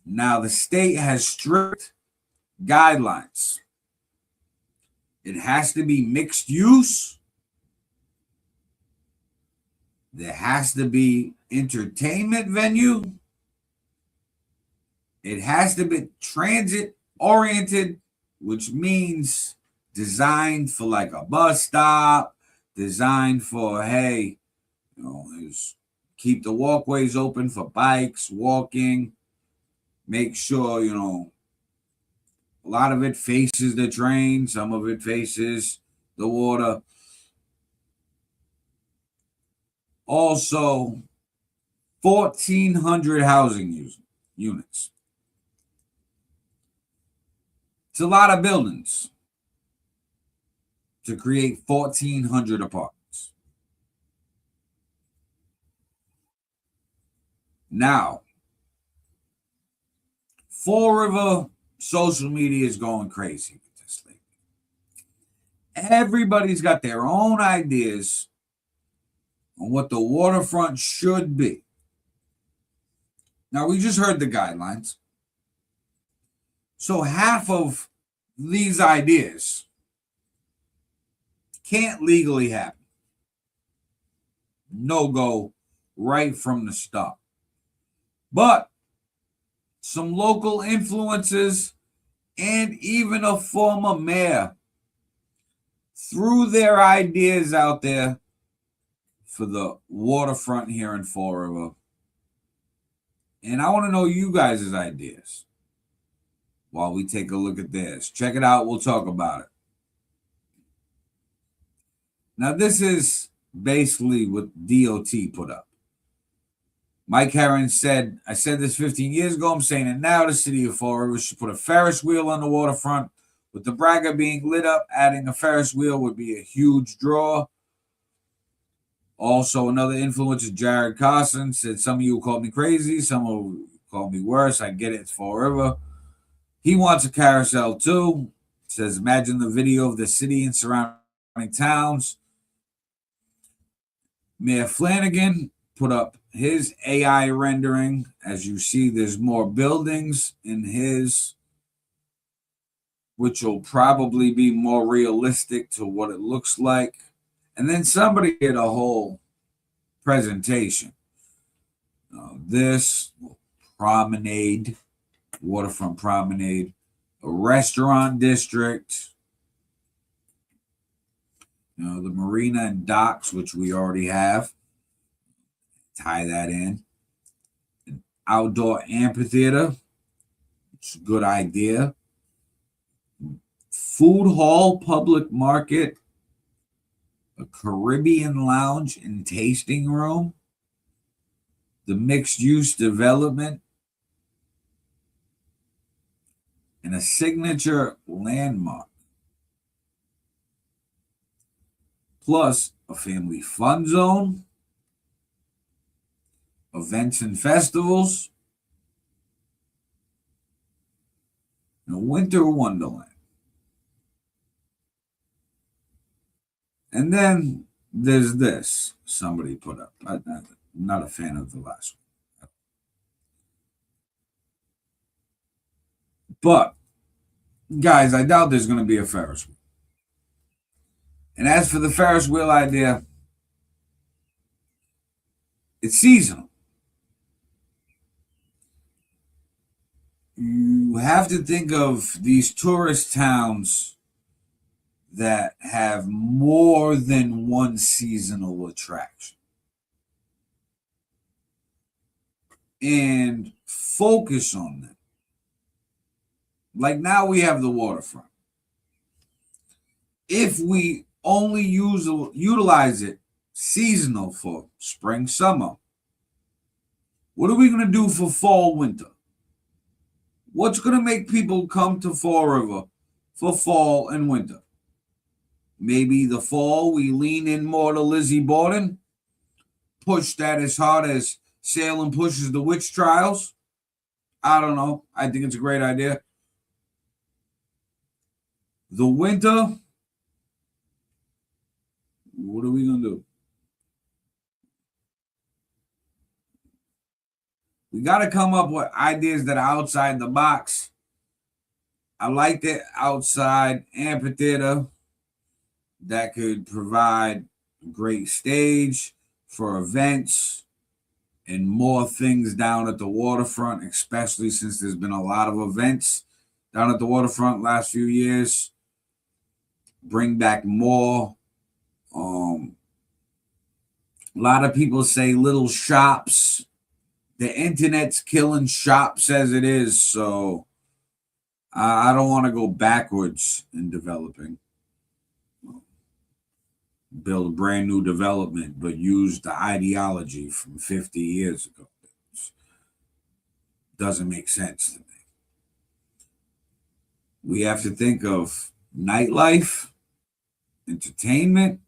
Now, the state has strict guidelines. It has to be mixed use. There has to be entertainment venue. It has to be transit oriented, which means designed for like a bus stop, designed for, hey, keep the walkways open for bikes, walking, make sure, a lot of it faces the drain, some of it faces the water. Also, 1,400 housing units. It's a lot of buildings to create 1,400 apartments. Now, Fall River social media is going crazy with this lately. Everybody's got their own ideas on what the waterfront should be. Now, we just heard the guidelines. So half of these ideas can't legally happen. No go right from the start. But some local influences and even a former mayor threw their ideas out there for the waterfront here in Fall River. And I want to know you guys' ideas while we take a look at theirs. Check it out. We'll talk about it. Now, this is basically what DOT put up. Mike Herron said, I said this 15 years ago, I'm saying it now, the city of Fall River should put a Ferris wheel on the waterfront. With the Braga being lit up, adding a Ferris wheel would be a huge draw. Also, another influencer, Jared Carson, said, some of you called me crazy, some of you called me worse. I get it, it's Fall River. He wants a carousel too. Says, imagine the video of the city and surrounding towns. Mayor Flanagan put up his AI rendering. As you see, there's more buildings in his, which will probably be more realistic to what it looks like. And then somebody did a whole presentation. This promenade, waterfront promenade, a restaurant district, the marina and docks, which we already have. Tie that in. An outdoor amphitheater. It's a good idea. Food hall, public market, a Caribbean lounge and tasting room, the mixed-use development, and a signature landmark, plus a family fun zone, events and festivals, and a winter wonderland. And then there's this somebody put up. I'm not a fan of the last one. But, guys, I doubt there's going to be a Ferris wheel. And as for the Ferris wheel idea, it's seasonal. You have to think of these tourist towns that have more than one seasonal attraction. And focus on them. Like now we have the waterfront. If we only utilize it seasonal for spring, summer, what are we going to do for fall, winter? What's going to make people come to Fall River for fall and winter? Maybe the fall we lean in more to Lizzie Borden, push that as hard as Salem pushes the witch trials. I don't know. I think it's a great idea. the winter, what are we going to do? We got to come up with ideas that are outside the box. I like the outside amphitheater that could provide a great stage for events and more things down at the waterfront, especially since there's been a lot of events down at the waterfront last few years. Bring back more. A lot of people say little shops. The internet's killing shops as it is, so I don't want to go backwards in developing. Build a brand new development, but use the ideology from 50 years ago. Doesn't make sense to me. We have to think of nightlife, entertainment,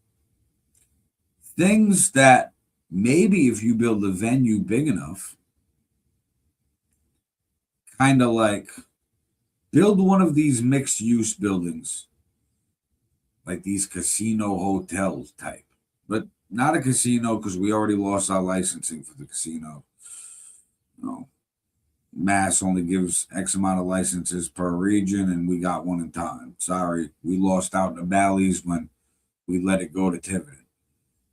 things that maybe if you build a venue big enough, kind of like build one of these mixed use buildings, like these casino hotels type, but not a casino because we already lost our licensing for the casino. No. Mass only gives X amount of licenses per region, and we got one in time. Sorry, we lost out in the Bally's when we let it go to Tiverton.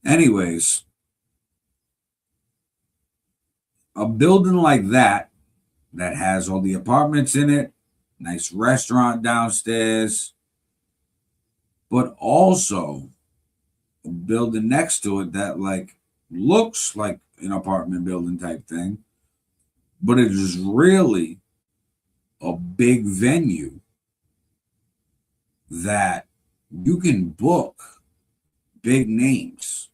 Anyways, a building like that has all the apartments in it, nice restaurant downstairs, but also a building next to it that like looks like an apartment building type thing, but it is really a big venue that you can book big names.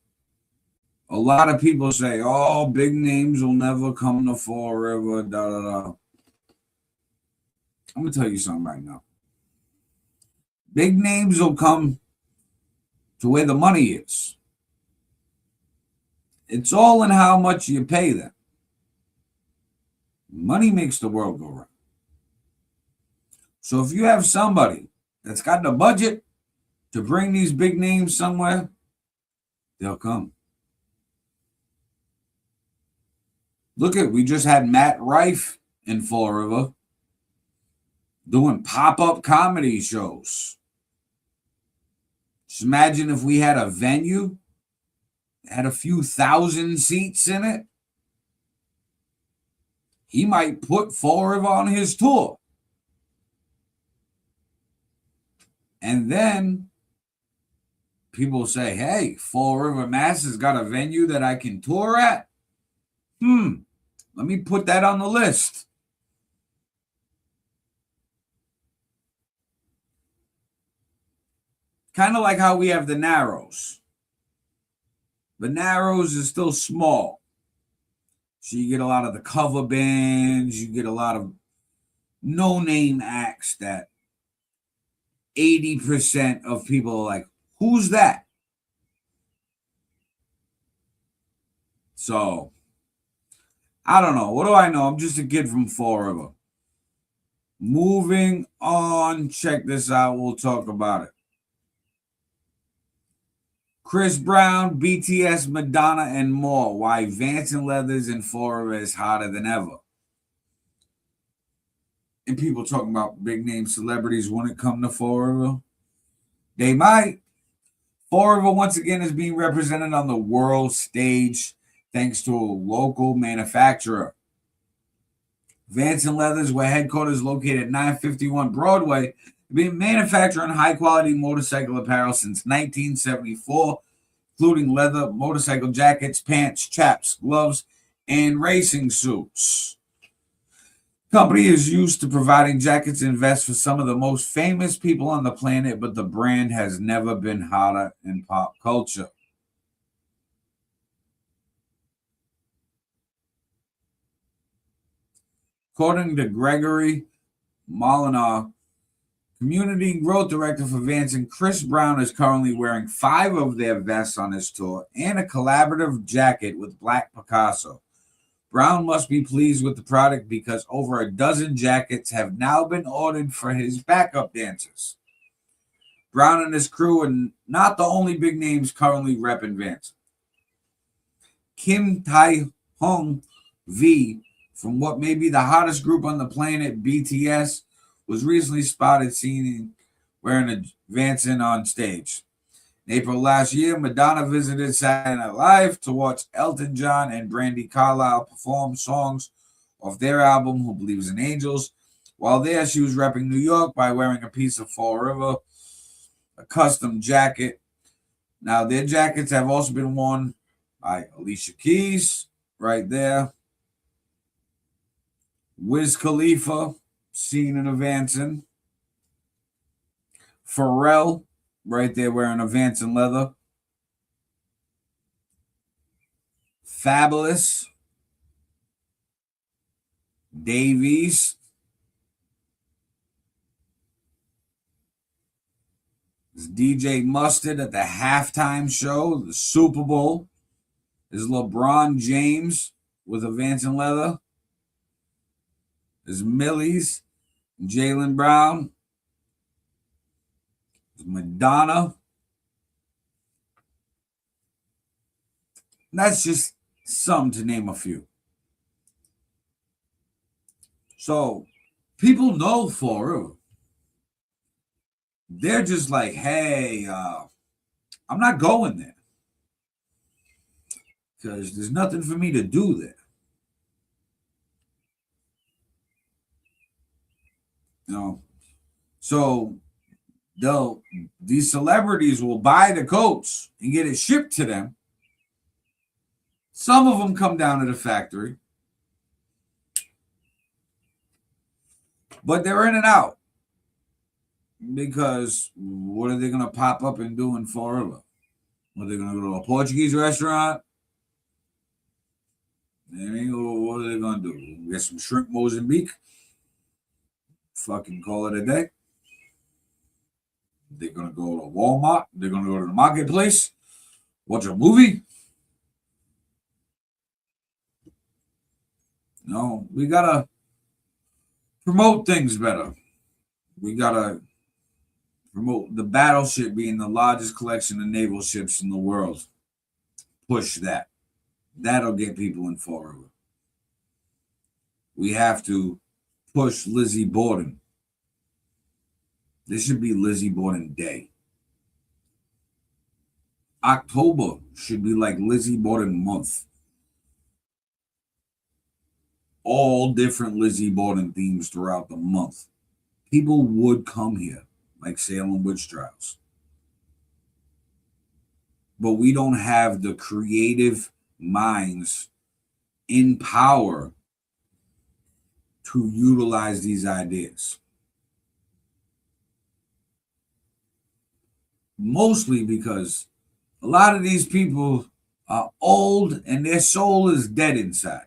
A lot of people say, oh, big names will never come to Fall River, da da da. I'm going to tell you something right now. Big names will come to where the money is. It's all in how much you pay them. Money makes the world go round. So if you have somebody that's got the budget to bring these big names somewhere, they'll come. Look at, we just had Matt Rife in Fall River doing pop-up comedy shows. Just imagine if we had a venue that had a few thousand seats in it. He might put Fall River on his tour. And then people say, hey, Fall River Mass has got a venue that I can tour at. Let me put that on the list. Kind of like how we have the Narrows. The Narrows is still small. So you get a lot of the cover bands, you get a lot of no-name acts that 80% of people are like, who's that? So, I don't know. What do I know? I'm just a kid from Fall River. Moving on. Check this out. We'll talk about it. Chris Brown, BTS, Madonna, and more. Why Vanson Leathers in Fall River is hotter than ever. And people talking about big name celebrities when it come to Fall River. They might. Fall River once again is being represented on the world stage thanks to a local manufacturer. Vanson Leathers, where headquarters located at 951 Broadway, have been manufacturing high-quality motorcycle apparel since 1974, including leather motorcycle jackets, pants, chaps, gloves, and racing suits. The company is used to providing jackets and vests for some of the most famous people on the planet, but the brand has never been hotter in pop culture. According to Gregory Molinar, Community Growth Director for Vanson, Chris Brown is currently wearing 5 of their vests on his tour and a collaborative jacket with Black Picasso. Brown must be pleased with the product because over a dozen jackets have now been ordered for his backup dancers. Brown and his crew are not the only big names currently repping Vanson. Kim Tae-hung V, from what may be the hottest group on the planet, BTS, was recently spotted seen wearing a Vanson on stage. In April last year, Madonna visited Saturday Night Live to watch Elton John and Brandy Carlisle perform songs off their album, Who Believes in Angels. While there, she was repping New York by wearing a piece of Fall River, a custom jacket. Now, their jackets have also been worn by Alicia Keys, right there. Wiz Khalifa, seen in a Vanson. Pharrell, right there wearing a Vanson leather. Fabulous. Davies. There's DJ Mustard at the halftime show, the Super Bowl. There's LeBron James with a Vanson leather. There's Millie's, Jaylen Brown. There's Madonna. That's just some to name a few. So people know Fall River. They're just like, hey, I'm not going there because there's nothing for me to do there. You know, so these celebrities will buy the coats and get it shipped to them. Some of them come down to the factory, but they're in and out because what are they going to pop up and do in Fall River? Are they going to go to a Portuguese restaurant? What are they going to do? Get some shrimp Mozambique? Fucking call it a day. They're going to go to Walmart. They're going to go to the marketplace. Watch a movie. No, we got to promote things better. We got to promote the battleship being the largest collection of naval ships in the world. Push that. That'll get people in Fall River. We have to push Lizzie Borden. This should be Lizzie Borden Day. October should be like Lizzie Borden month. All different Lizzie Borden themes throughout the month. People would come here, like Salem Witch Trials. But we don't have the creative minds in power to utilize these ideas. Mostly because a lot of these people are old and their soul is dead inside.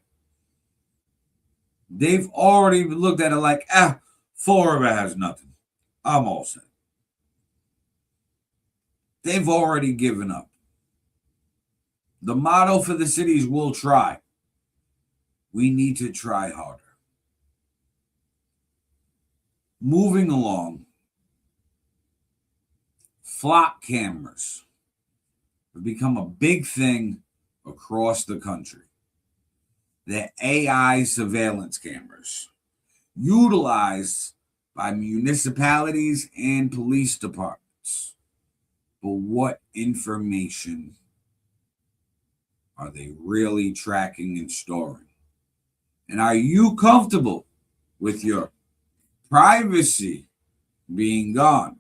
They've already looked at it like, Fall River has nothing. I'm all set. They've already given up. The motto for the cities will try. We need to try harder. Moving along, flock cameras have become a big thing across the country. They're AI surveillance cameras utilized by municipalities and police departments. But what information are they really tracking and storing? And are you comfortable with your privacy being gone?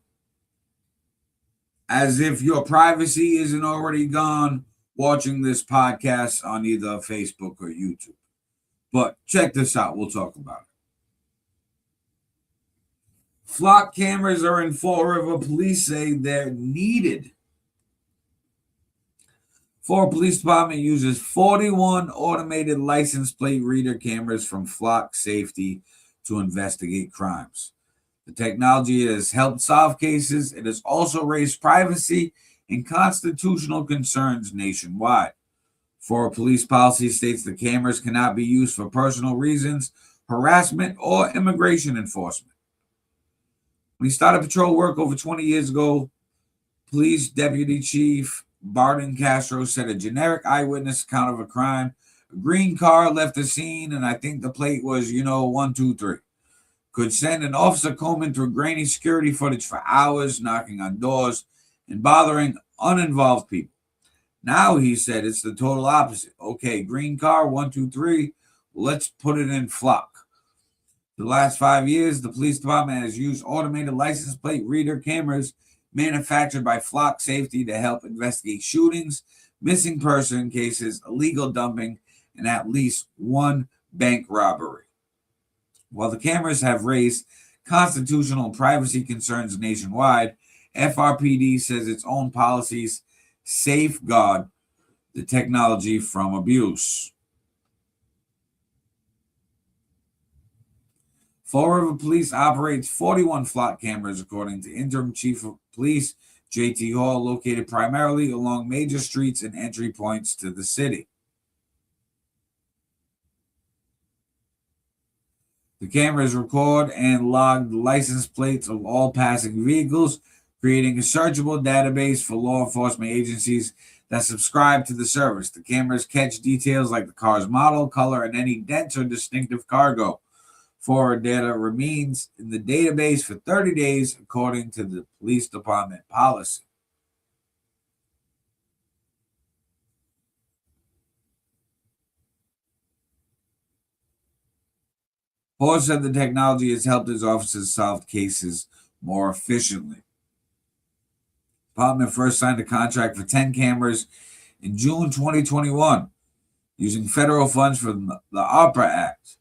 As if your privacy isn't already gone watching this podcast on either Facebook or YouTube. But check this out. We'll talk about it. Flock cameras are in Fall River. Police say they're needed. Fall Police Department uses 41 automated license plate reader cameras from Flock Safety to investigate crimes. The technology has helped solve cases. It has also raised privacy and constitutional concerns nationwide. For police policy states the cameras cannot be used for personal reasons, harassment, or immigration enforcement. When he started patrol work over 20 years ago, Police Deputy Chief Barton Castro said a generic eyewitness account of a crime. A green car left the scene, and I think the plate was, 123. Could send an officer combing through grainy security footage for hours, knocking on doors and bothering uninvolved people. Now he said it's the total opposite. Okay, green car, 123. Let's put it in flock. For the last 5 years, the police department has used automated license plate reader cameras manufactured by Flock Safety to help investigate shootings, missing person cases, illegal dumping, and at least one bank robbery. While the cameras have raised constitutional and privacy concerns nationwide, FRPD says its own policies safeguard the technology from abuse. Fall River Police operates 41 flock cameras, according to Interim Chief of Police J.T. Hall, located primarily along major streets and entry points to the city. The cameras record and log the license plates of all passing vehicles, creating a searchable database for law enforcement agencies that subscribe to the service. The cameras catch details like the car's model, color, and any dents or distinctive cargo. Forward data remains in the database for 30 days, according to the police department policy. Paul said the technology has helped his officers solve cases more efficiently. The department first signed a contract for 10 cameras in June 2021, using federal funds from the ARPA Act.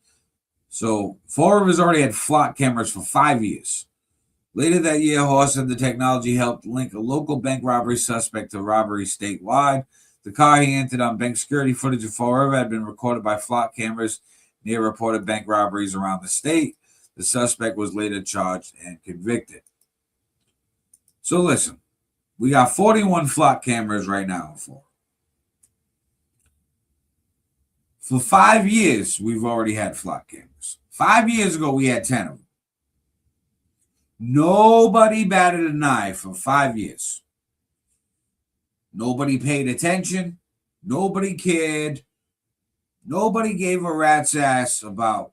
So, Fall River's already had flock cameras for 5 years. Later that year, Hall said the technology helped link a local bank robbery suspect to robbery statewide. The car he entered on bank security footage of Fall River had been recorded by flock cameras near reported bank robberies around the state. The suspect was later charged and convicted. So listen, we got 41 flock cameras right now in Fall River. For 5 years, we've already had flock cameras. 5 years ago, we had 10 of them. Nobody batted an eye for 5 years. Nobody paid attention. Nobody cared. Nobody gave a rat's ass about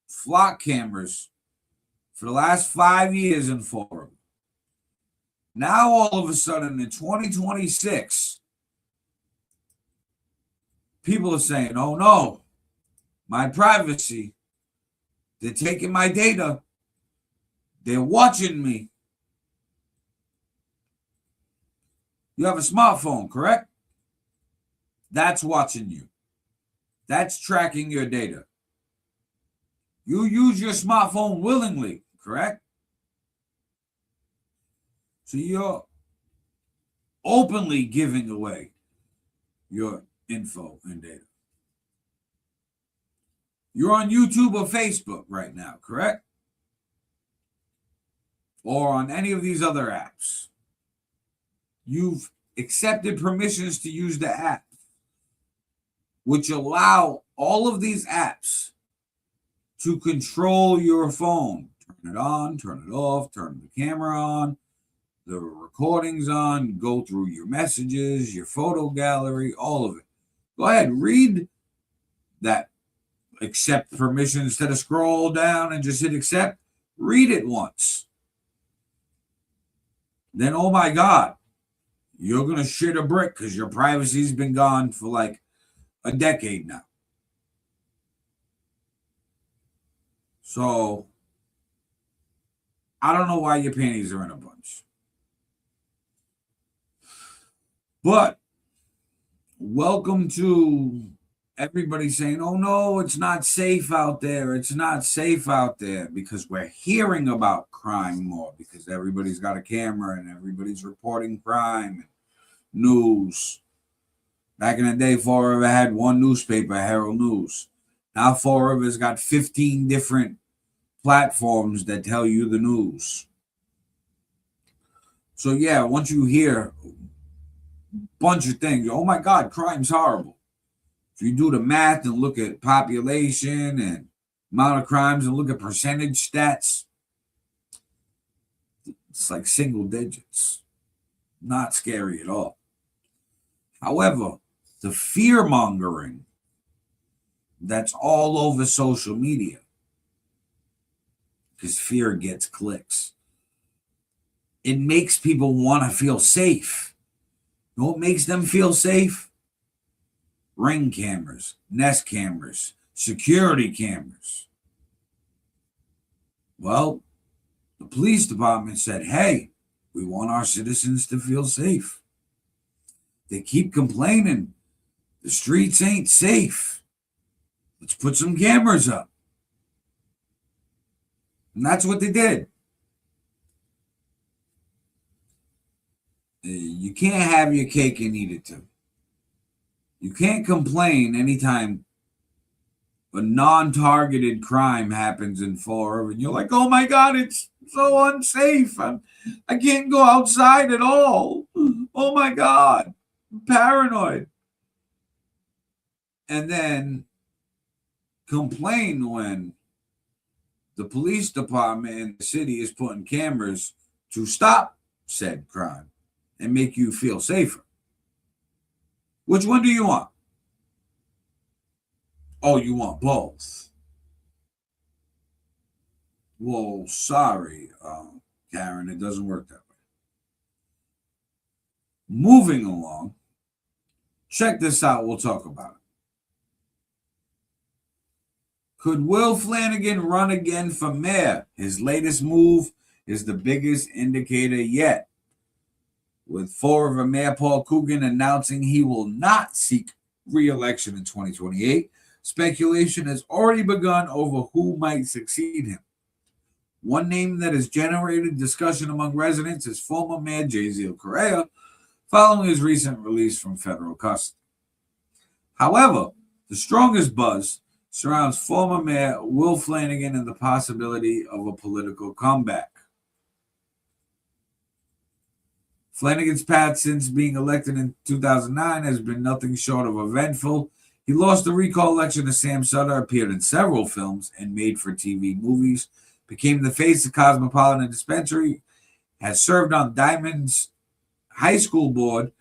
flock cameras for the last 5 years in Fall River. Now, all of a sudden, in 2026, people are saying, oh no, my privacy, they're taking my data, they're watching me. You have a smartphone, correct? That's watching you. That's tracking your data. You use your smartphone willingly, correct? So you're openly giving away your info and data. You're on YouTube or Facebook right now, correct? Or on any of these other apps. You've accepted permissions to use the app, which allow all of these apps to control your phone. Turn it on, turn it off, turn the camera on, the recordings on, go through your messages, your photo gallery, all of it. Go ahead, read that accept permission instead of scroll down and just hit accept. Read it once. Then, oh my God, you're going to shit a brick because your privacy's been gone for like a decade now. So, I don't know why your panties are in a bunch. But, welcome to everybody saying, oh no, it's not safe out there. It's not safe out there, because we're hearing about crime more because everybody's got a camera and everybody's reporting crime and news. Back in the day, Fall River had one newspaper, Herald News. Now Fall River's got 15 different platforms that tell you the news. So yeah, once you hear a bunch of things, oh my God, crime's horrible. If you do the math and look at population and amount of crimes and look at percentage stats, it's like single digits. Not scary at all. However, the fear mongering that's all over social media, because fear gets clicks, it makes people want to feel safe. You know what makes them feel safe? Ring cameras, Nest cameras, security cameras. Well, the police department said, hey, we want our citizens to feel safe. They keep complaining the streets ain't safe. Let's put some cameras up. And that's what they did. You can't have your cake and eat it too. You can't complain anytime a non-targeted crime happens in Fall River. And you're like, oh my God, it's so unsafe. I can't go outside at all. Oh my God, I'm paranoid. And then complain when the police department in the city is putting cameras to stop said crime and make you feel safer. Which one do you want? Oh, you want both. Well, sorry, Karen, it doesn't work that way. Moving along, check this out, we'll talk about it. Could Will Flanagan run again for mayor? His latest move is the biggest indicator yet, with Fall River Mayor Paul Coogan announcing he will not seek re-election in 2028. Speculation has already begun over who might succeed him. One name that has generated discussion among residents is former Mayor Jaziel Correa, following his recent release from federal custody. However, the strongest buzz surrounds former Mayor Will Flanagan and the possibility of a political comeback. Flanagan's path since being elected in 2009 has been nothing short of eventful. He lost the recall election to Sam Sutter, appeared in several films and made-for-TV movies, became the face of Cosmopolitan Dispensary, has served on Diamond's high school board,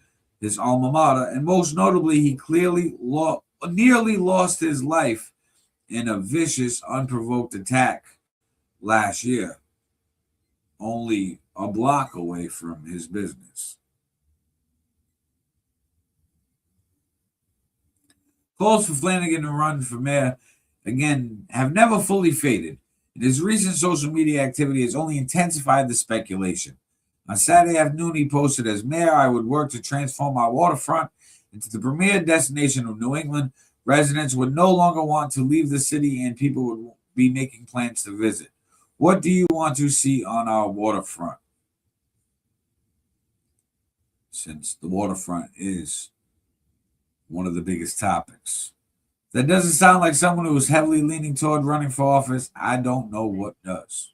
his alma mater, and most notably, he nearly lost his life in a vicious, unprovoked attack last year, only a block away from his business. Calls for Flanagan to run for mayor again have never fully faded, and his recent social media activity has only intensified the speculation. On Saturday afternoon, he posted, as mayor, I would work to transform our waterfront into the premier destination of New England. Residents would no longer want to leave the city and people would be making plans to visit. What do you want to see on our waterfront? Since the waterfront is one of the biggest topics. That doesn't sound like someone who is heavily leaning toward running for office. I don't know what does.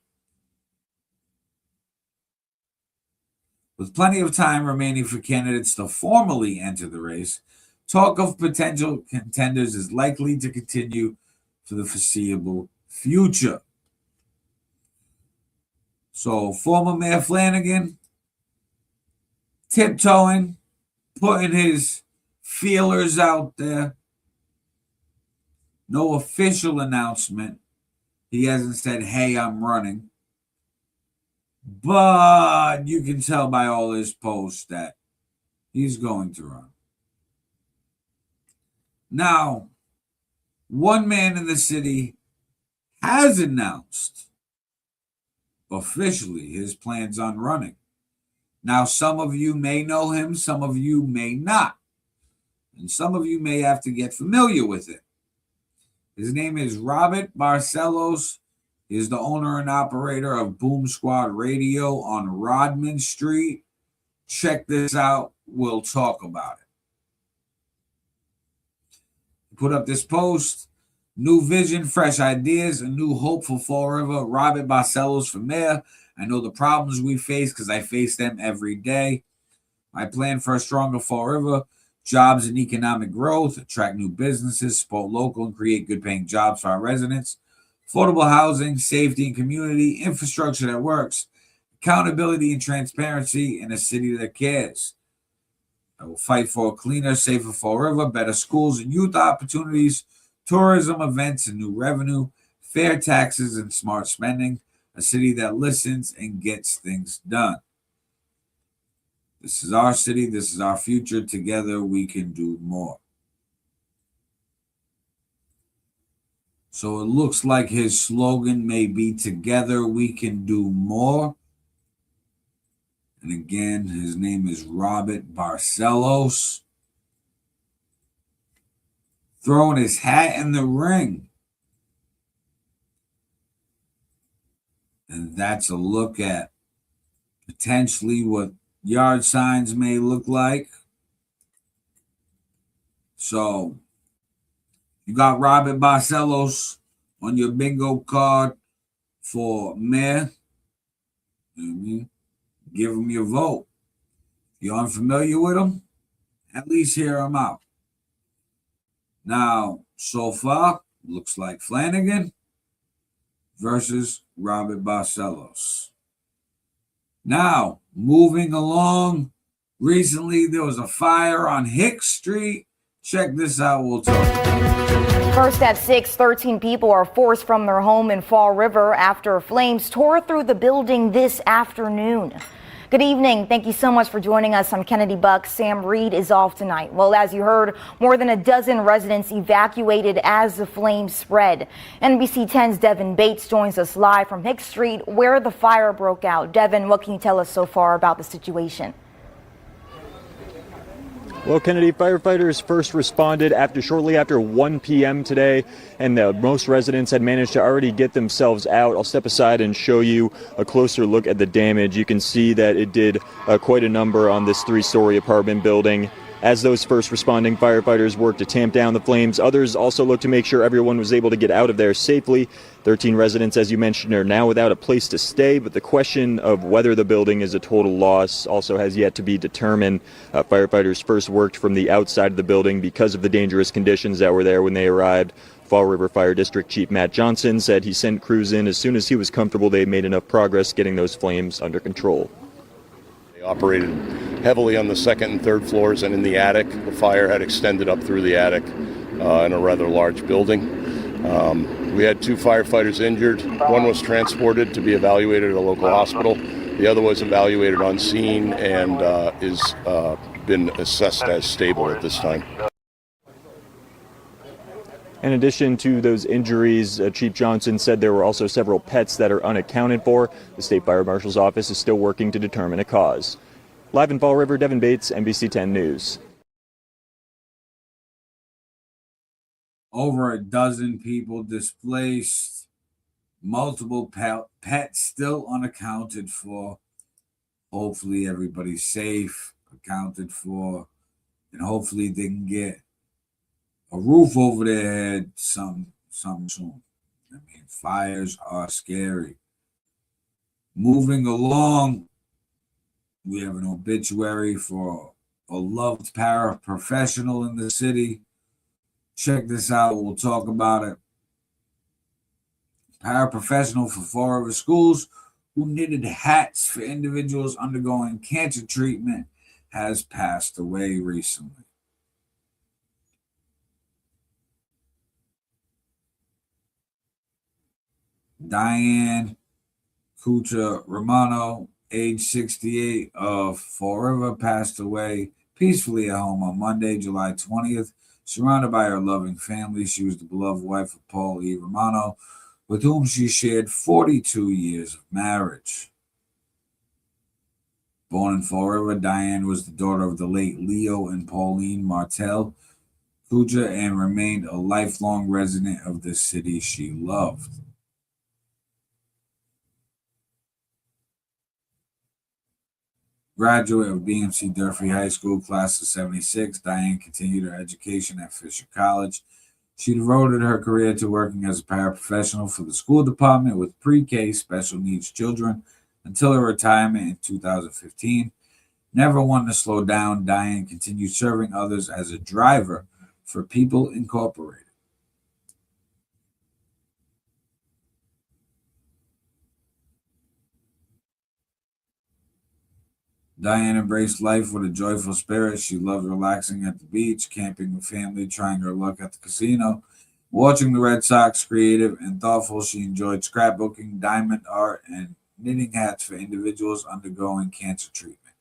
With plenty of time remaining for candidates to formally enter the race, talk of potential contenders is likely to continue for the foreseeable future. So, former Mayor Flanagan tiptoeing, putting his feelers out there. No official announcement. He hasn't said, hey, I'm running. But you can tell by all his posts that he's going to run. Now, one man in the city has announced officially his plans on running. Now, some of you may know him, some of you may not. And some of you may have to get familiar with it. His name is Robert Barcelos. He is the owner and operator of Boom Squad Radio on Rodman Street. Check this out. We'll talk about it. Put up this post. New vision, fresh ideas, a new hope for Fall River. Robert Barcelos for mayor. I know the problems we face because I face them every day. My plan for a stronger Fall River: jobs and economic growth, attract new businesses, support local, and create good paying jobs for our residents. Affordable housing, safety and community, infrastructure that works, accountability and transparency in a city that cares. I will fight for a cleaner, safer Fall River, better schools and youth opportunities, tourism events and new revenue, fair taxes and smart spending, a city that listens and gets things done. This is our city. This is our future. Together we can do more. So it looks like his slogan may be together we can do more. And again, his name is Robert Barcelos. Throwing his hat in the ring. And that's a look at potentially what yard signs may look like. So you got Robert Barcelos on your bingo card for mayor. You know what I mean? Give him your vote. If you're unfamiliar with him, at least hear him out. Now, so far, looks like Flanagan versus Robert Barcelos. Now, moving along, recently there was a fire on Hicks Street. Check this out, we'll talk. First at 6, 13 people are forced from their home in Fall River after flames tore through the building this afternoon. Good evening. Thank you so much for joining us. I'm Kennedy Buck. Sam Reed is off tonight. Well, as you heard, more than a dozen residents evacuated as the flames spread. NBC 10's Devin Bates joins us live from Hicks Street, where the fire broke out. Devin, what can you tell us so far about the situation? Well, Kennedy, firefighters first responded shortly after 1 p.m. today, and most residents had managed to already get themselves out. I'll step aside and show you a closer look at the damage. You can see that it did quite a number on this 3-story apartment building. As those first responding firefighters worked to tamp down the flames, others also looked to make sure everyone was able to get out of there safely. 13 residents, as you mentioned, are now without a place to stay, but the question of whether the building is a total loss also has yet to be determined. Firefighters first worked from the outside of the building because of the dangerous conditions that were there when they arrived. Fall River Fire District Chief Matt Johnson said he sent crews in as soon as he was comfortable they made enough progress getting those flames under control. They operated heavily on the second and third floors and in the attic. The fire had extended up through the attic in a rather large building. We had 2 firefighters injured. One was transported to be evaluated at a local hospital. The other was evaluated on scene and is been assessed as stable at this time. In addition to those injuries, Chief Johnson said there were also several pets that are unaccounted for. The State Fire Marshal's office is still working to determine a cause. Live in Fall River, Devin Bates, NBC 10 News. Over a dozen people displaced, multiple pets still unaccounted for. Hopefully everybody's safe, accounted for, and hopefully they can get a roof over their head some soon. I mean, fires are scary. Moving along, we have an obituary for a loved paraprofessional in the city. Check this out. We'll talk about it. Paraprofessional for Fall River Schools who knitted hats for individuals undergoing cancer treatment has passed away recently. Diane Kucha Romano, age 68, of Fall River, passed away peacefully at home on Monday, July 20th. Surrounded by her loving family, she was the beloved wife of Paul E. Romano, with whom she shared 42 years of marriage. Born in Fall River, Diane was the daughter of the late Leo and Pauline Martel Kucha and remained a lifelong resident of the city she loved. Graduate of BMC Durfee High School, class of 76, Diane continued her education at Fisher College. She devoted her career to working as a paraprofessional for the school department with pre-K special needs children until her retirement in 2015. Never one to slow down, Diane continued serving others as a driver for People Incorporated. Diane embraced life with a joyful spirit. She loved relaxing at the beach, camping with family, trying her luck at the casino, watching the Red Sox. Creative and thoughtful, she enjoyed scrapbooking, diamond art, and knitting hats for individuals undergoing cancer treatment.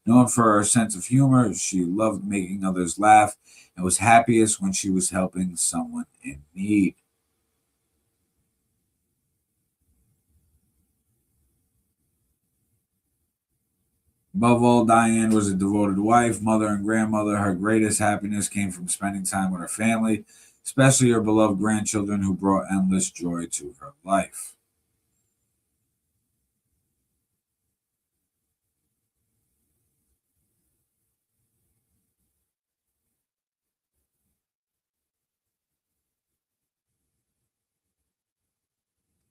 Known for her sense of humor, she loved making others laugh and was happiest when she was helping someone in need. Above all, Diane was a devoted wife, mother, and grandmother. Her greatest happiness came from spending time with her family, especially her beloved grandchildren who brought endless joy to her life.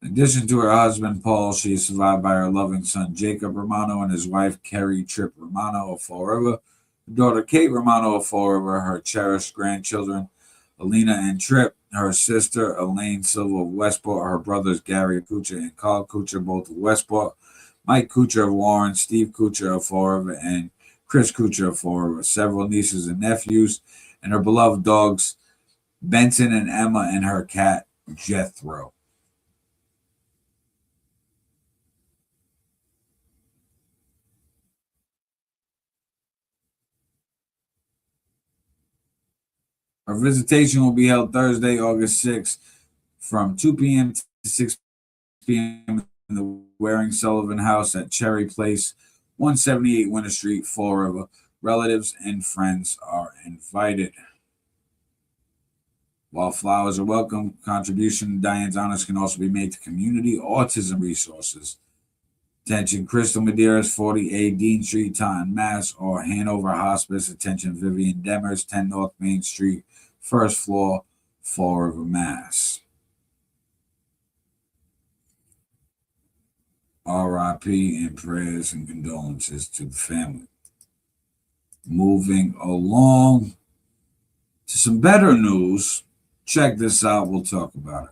In addition to her husband, Paul, she is survived by her loving son, Jacob Romano, and his wife, Carrie Tripp Romano of Fall River, her daughter, Kate Romano of Fall River, her cherished grandchildren, Alina and Tripp, her sister, Elaine Silva of Westport, her brothers, Gary Kuchar and Carl Kuchar, both of Westport, Mike Kuchar of Warren, Steve Kuchar of Fall River, and Chris Kuchar of Fall River, several nieces and nephews, and her beloved dogs, Benson and Emma, and her cat, Jethro. Our visitation will be held Thursday, August 6th from 2 p.m. to 6 p.m. in the Waring Sullivan House at Cherry Place, 178 Winter Street, Fall River. Relatives and friends are invited. While flowers are welcome, contribution to Diane's honors can also be made to community autism resources. Attention Crystal Medeiros, 40A Dean Street, Taunton, Mass, or Hanover Hospice. Attention Vivian Demers, 10 North Main Street, first floor, Fall River, Mass. R.I.P. and prayers and condolences to the family. Moving along to some better news. Check this out. We'll talk about it.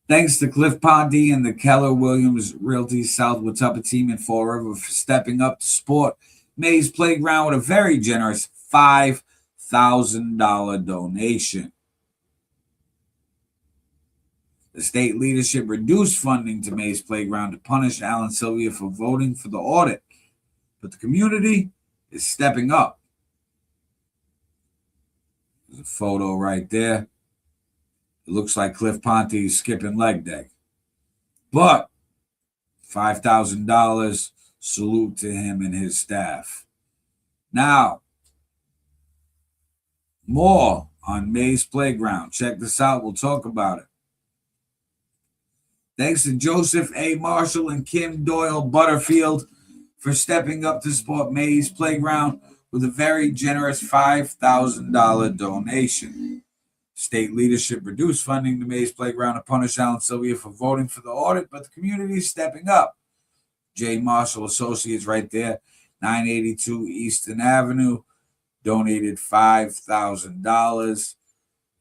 Thanks to Cliff Ponte and the Keller Williams Realty South Watuppa team in Fall River for stepping up to support Mays Playground with a very generous $5,000 donation. The state leadership reduced funding to Mays Playground to punish Alan Sylvia for voting for the audit, but the community is stepping up. There's a photo right there. It looks like Cliff Ponte is skipping leg day. But $5,000, salute to him and his staff. Now, more on Mays Playground. Check this out. We'll talk about it. Thanks to Joseph A. Marshall and Kim Doyle Butterfield for stepping up to support Mays Playground with a very generous $5,000 donation. State leadership reduced funding to Mays Playground to punish Alan Sylvia for voting for the audit, but the community is stepping up. J. Marshall Associates right there, 982 Eastern Avenue, donated $5,000.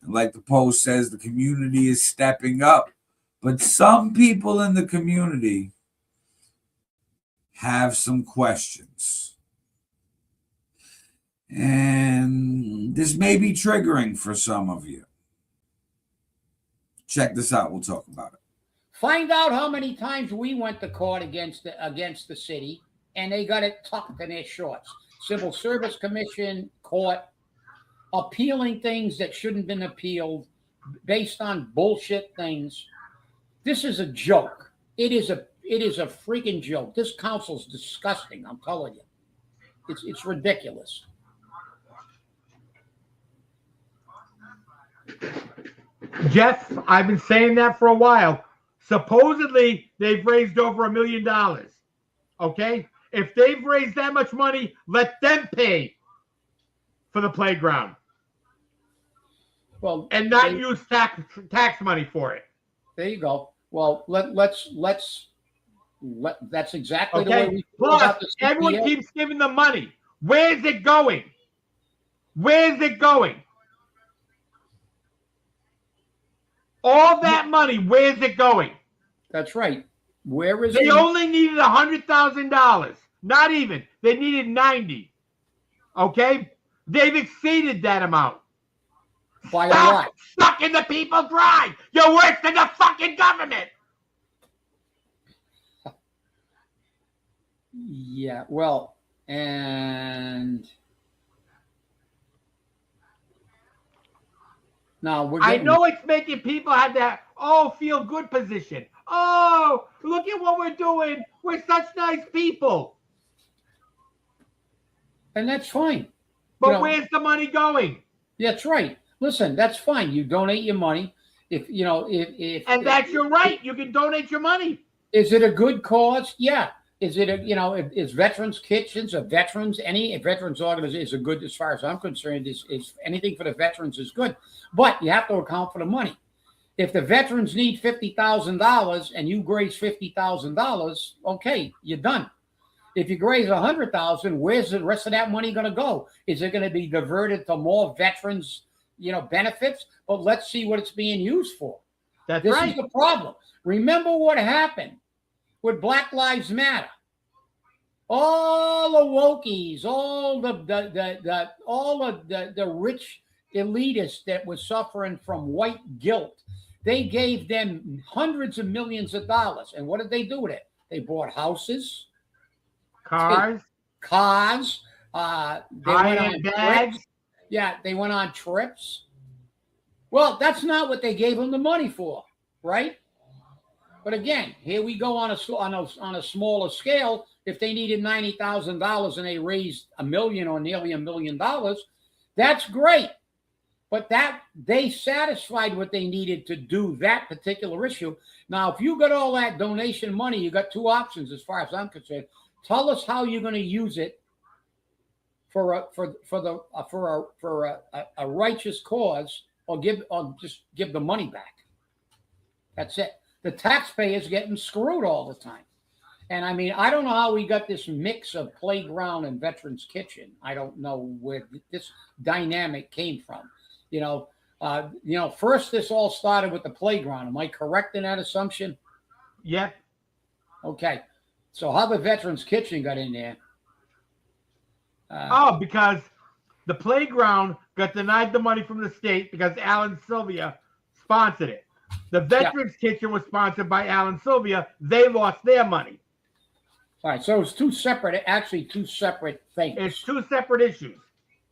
And like the post says, the community is stepping up. But some people in the community have some questions. And this may be triggering for some of you. Check this out. We'll talk about it. Find out how many times we went to court against the city, and they got it tucked in their shorts. Civil Service Commission, court, appealing things that shouldn't have been appealed based on bullshit things. This is a joke. It is a freaking joke. This council's disgusting. I'm telling you, it's ridiculous. Jeff, I've been saying that for a while. Supposedly, they've raised over $1 million. Okay? If they've raised that much money, let them pay for the playground. Well, and not use tax money for it. There you go. Well, that's exactly the way we feel Plus, about the CPA. Everyone keeps giving them money. Where's it going? Where's it going? All that money, where's it going? That's right. Where is They it? only needed $100,000. Not even. They needed 90. Okay? They've exceeded that amount. By a Stop lot. sucking the people dry. You're worse than the fucking government. Yeah, well, and now I know it's making people have that feel good position. Oh, look at what we're doing. We're such nice people. And that's fine. But where's the money going? That's right. Listen, that's fine. You donate your money. If That's your right. You can donate your money. Is it a good cause? Yeah. Is it is Veterans Kitchens or veterans, any veterans organization is a good, as far as I'm concerned, is anything for the veterans is good. But you have to account for the money. If the veterans need $50,000 and you raise $50,000, okay, you're done. If you raise $100,000, where's the rest of that money going to go? Is it going to be diverted to more veterans, benefits? But let's see what it's being used for. This is the problem. Remember what happened with Black Lives Matter. All the wokies, all the rich elitists that were suffering from white guilt, they gave them hundreds of millions of dollars. And what did they do with it? They bought houses, cars. They went on trips. Yeah, they went on trips. Well, that's not what they gave them the money for, right? But again, here we go on a smaller scale. If they needed $90,000 and they raised $1 million or nearly $1 million, that's great. But that they satisfied what they needed to do that particular issue. Now, if you got all that donation money, you got two options as far as I'm concerned. Tell us how you're going to use it for a righteous cause, or just give the money back. That's it. The taxpayers getting screwed all the time. And I mean, I don't know how we got this mix of playground and Veterans Kitchen. I don't know where this dynamic came from. First this all started with the playground. Am I correct in that assumption? Yep. Okay. So how the Veterans Kitchen got in there? Because the playground got denied the money from the state because Alan Sylvia sponsored it. The Veterans Kitchen was sponsored by Alan Sylvia. They lost their money. All right, so it's two separate things. It's two separate issues.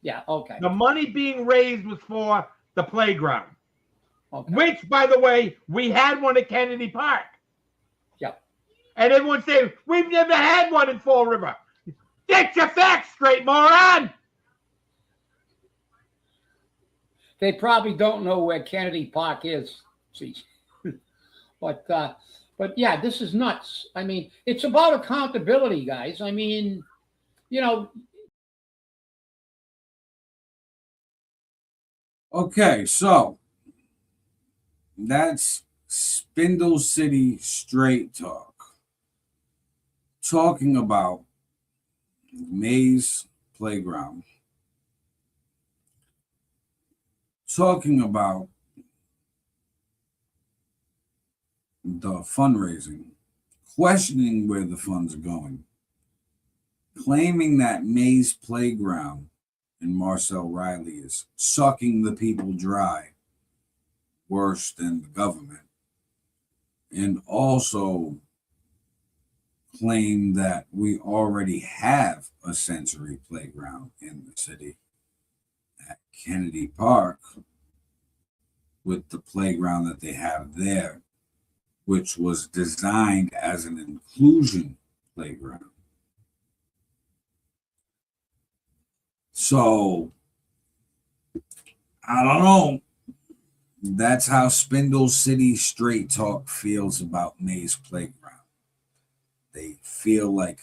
Yeah, okay. The money being raised was for the playground, okay. Which, by the way, we had one at Kennedy Park. Yep. And everyone saying, we've never had one in Fall River. Get your facts straight, moron! They probably don't know where Kennedy Park is. See, but yeah, this is nuts. I mean, it's about accountability, guys. I mean, Okay, so that's Spindle City Straight Talk. Talking about Maze Playground. Talking about the fundraising, questioning where the funds are going, claiming that Maze Playground and Marcel Riley is sucking the people dry worse than the government, and also claim that we already have a sensory playground in the city at Kennedy Park with the playground that they have there, which was designed as an inclusion playground. So, I don't know. That's how Spindle City Straight Talk feels about Maze Playground. They feel like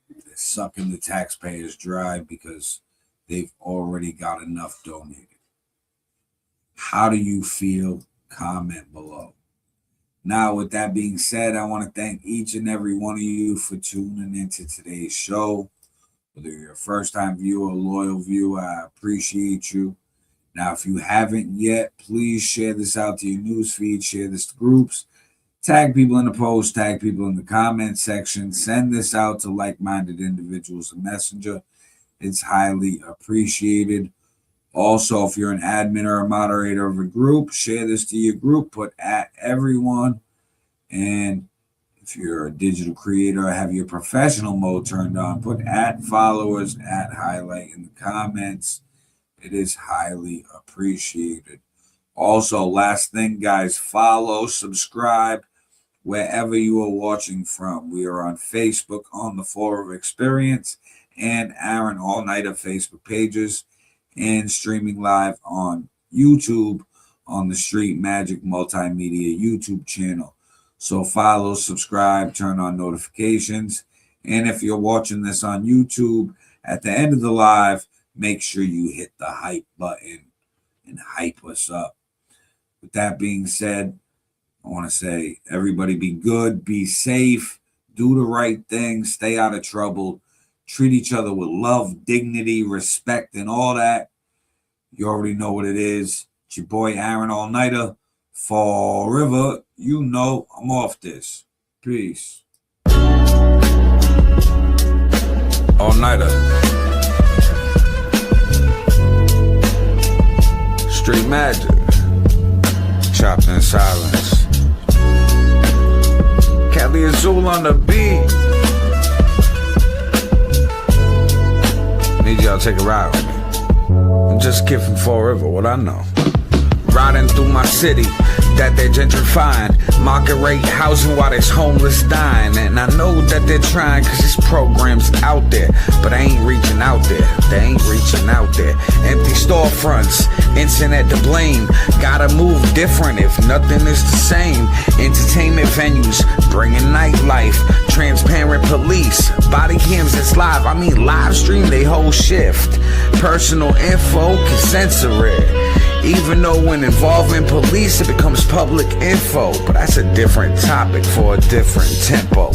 they're sucking the taxpayers dry because they've already got enough donated. How do you feel? Comment below. Now, with that being said, I want to thank each and every one of you for tuning into today's show. Whether you're a first-time viewer or loyal viewer, I appreciate you. Now, if you haven't yet, please share this out to your newsfeed, share this to groups. Tag people in the post, tag people in the comment section. Send this out to like-minded individuals in Messenger. It's highly appreciated. Also, if you're an admin or a moderator of a group, share this to your group, put at everyone. And if you're a digital creator, have your professional mode turned on, put at followers, at highlight in the comments. It is highly appreciated. Also, last thing, guys, follow, subscribe wherever you are watching from. We are on Facebook on the Floor of Experience and Aaron All Nighter Facebook pages, and streaming live on YouTube on the Street Magic Multimedia YouTube channel. So follow, subscribe, turn on notifications. And if you're watching this on YouTube, at the end of the live, make sure you hit the hype button and hype us up. With that being said, I want to say everybody be good, be safe, do the right thing, stay out of trouble, treat each other with love, dignity, respect, and all that. You already know what it is. It's your boy Aaron All Nighter. Fall River, you know I'm off this. Peace. All Nighter. Street Magic. Chopped in silence. Kelly Azul on the beat. Need y'all to take a ride with me. I'm just kid from Fall River, what I know. Riding through my city that they're gentrifying, market rate housing while there's homeless dying. And I know that they're trying cause this program's out there, but I ain't reaching out there, they ain't reaching out there. Empty storefronts, internet to blame, gotta move different if nothing is the same. Entertainment venues, bringing nightlife, transparent police, body cams that's live, I mean live stream they whole shift. Personal info can censor it. Even though when involving police it becomes public info, but that's a different topic for a different tempo.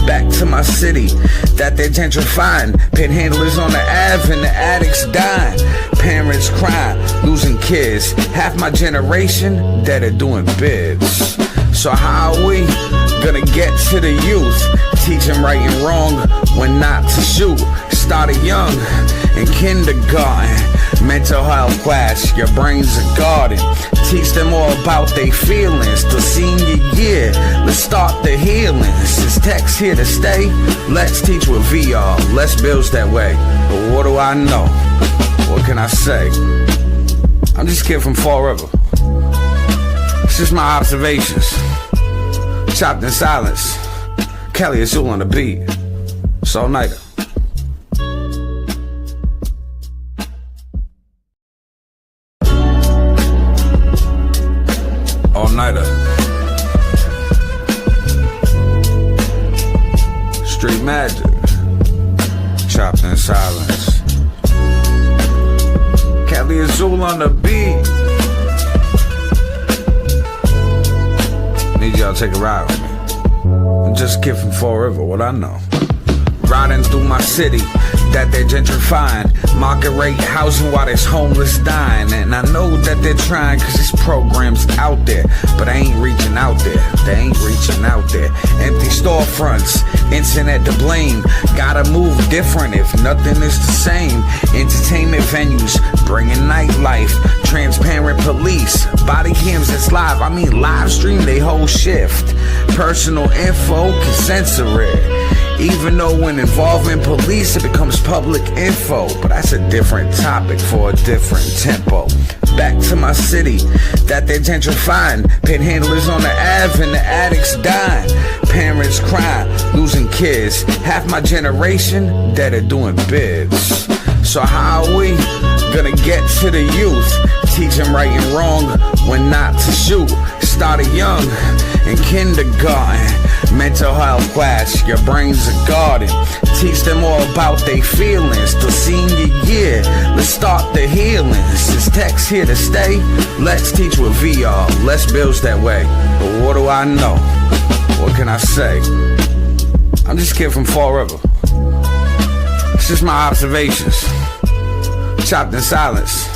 Back to my city that they're gentrifying, Panhandlers on the Ave and the addicts dying, parents crying, losing kids, half my generation that are doing bids. So how are we gonna get to the youth, teach them right and wrong, when not to shoot? Started young in kindergarten, mental health class, your brain's a garden. Teach them all about their feelings. The senior year, let's start the healing. Since tech's here to stay, let's teach with VR, less bills that way. But what do I know? What can I say? I'm just a kid from Fall River. It's just my observations. Chopped in silence. Kelly Azul on the beat. It's All Nighter. All Nighter. Street Magic. Chopped in silence. Kelly Azul on the beat. Need y'all to take a ride with me. I'm just a kid from Fall River, what I know. Riding through my city that they're gentrifying, market rate housing while there's homeless dying. And I know that they're trying cause this program's out there, but I ain't reaching out there, they ain't reaching out there. Empty storefronts, internet to blame, gotta move different if nothing is the same. Entertainment venues, bringing nightlife, transparent police, body cams that's live, I mean live stream they whole shift. Personal info can censor it. Even though when involving police it becomes public info, but that's a different topic for a different tempo. Back to my city that they're gentrifying, Panhandlers on the Ave and the addicts dying, parents crying, losing kids, half my generation that are doing bids. So how are we gonna get to the youth, teach them right and wrong, when not to shoot? Started young in kindergarten, mental health class, your brain's a garden. Teach them all about their feelings. The senior year, let's start the healing. Since tech's here to stay, let's teach with VR, less bills that way. But what do I know? What can I say? I'm just a kid from Fall River. It's just my observations. Chopped in silence.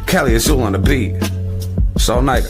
Kelly Azul on the beat. It's All Nighter.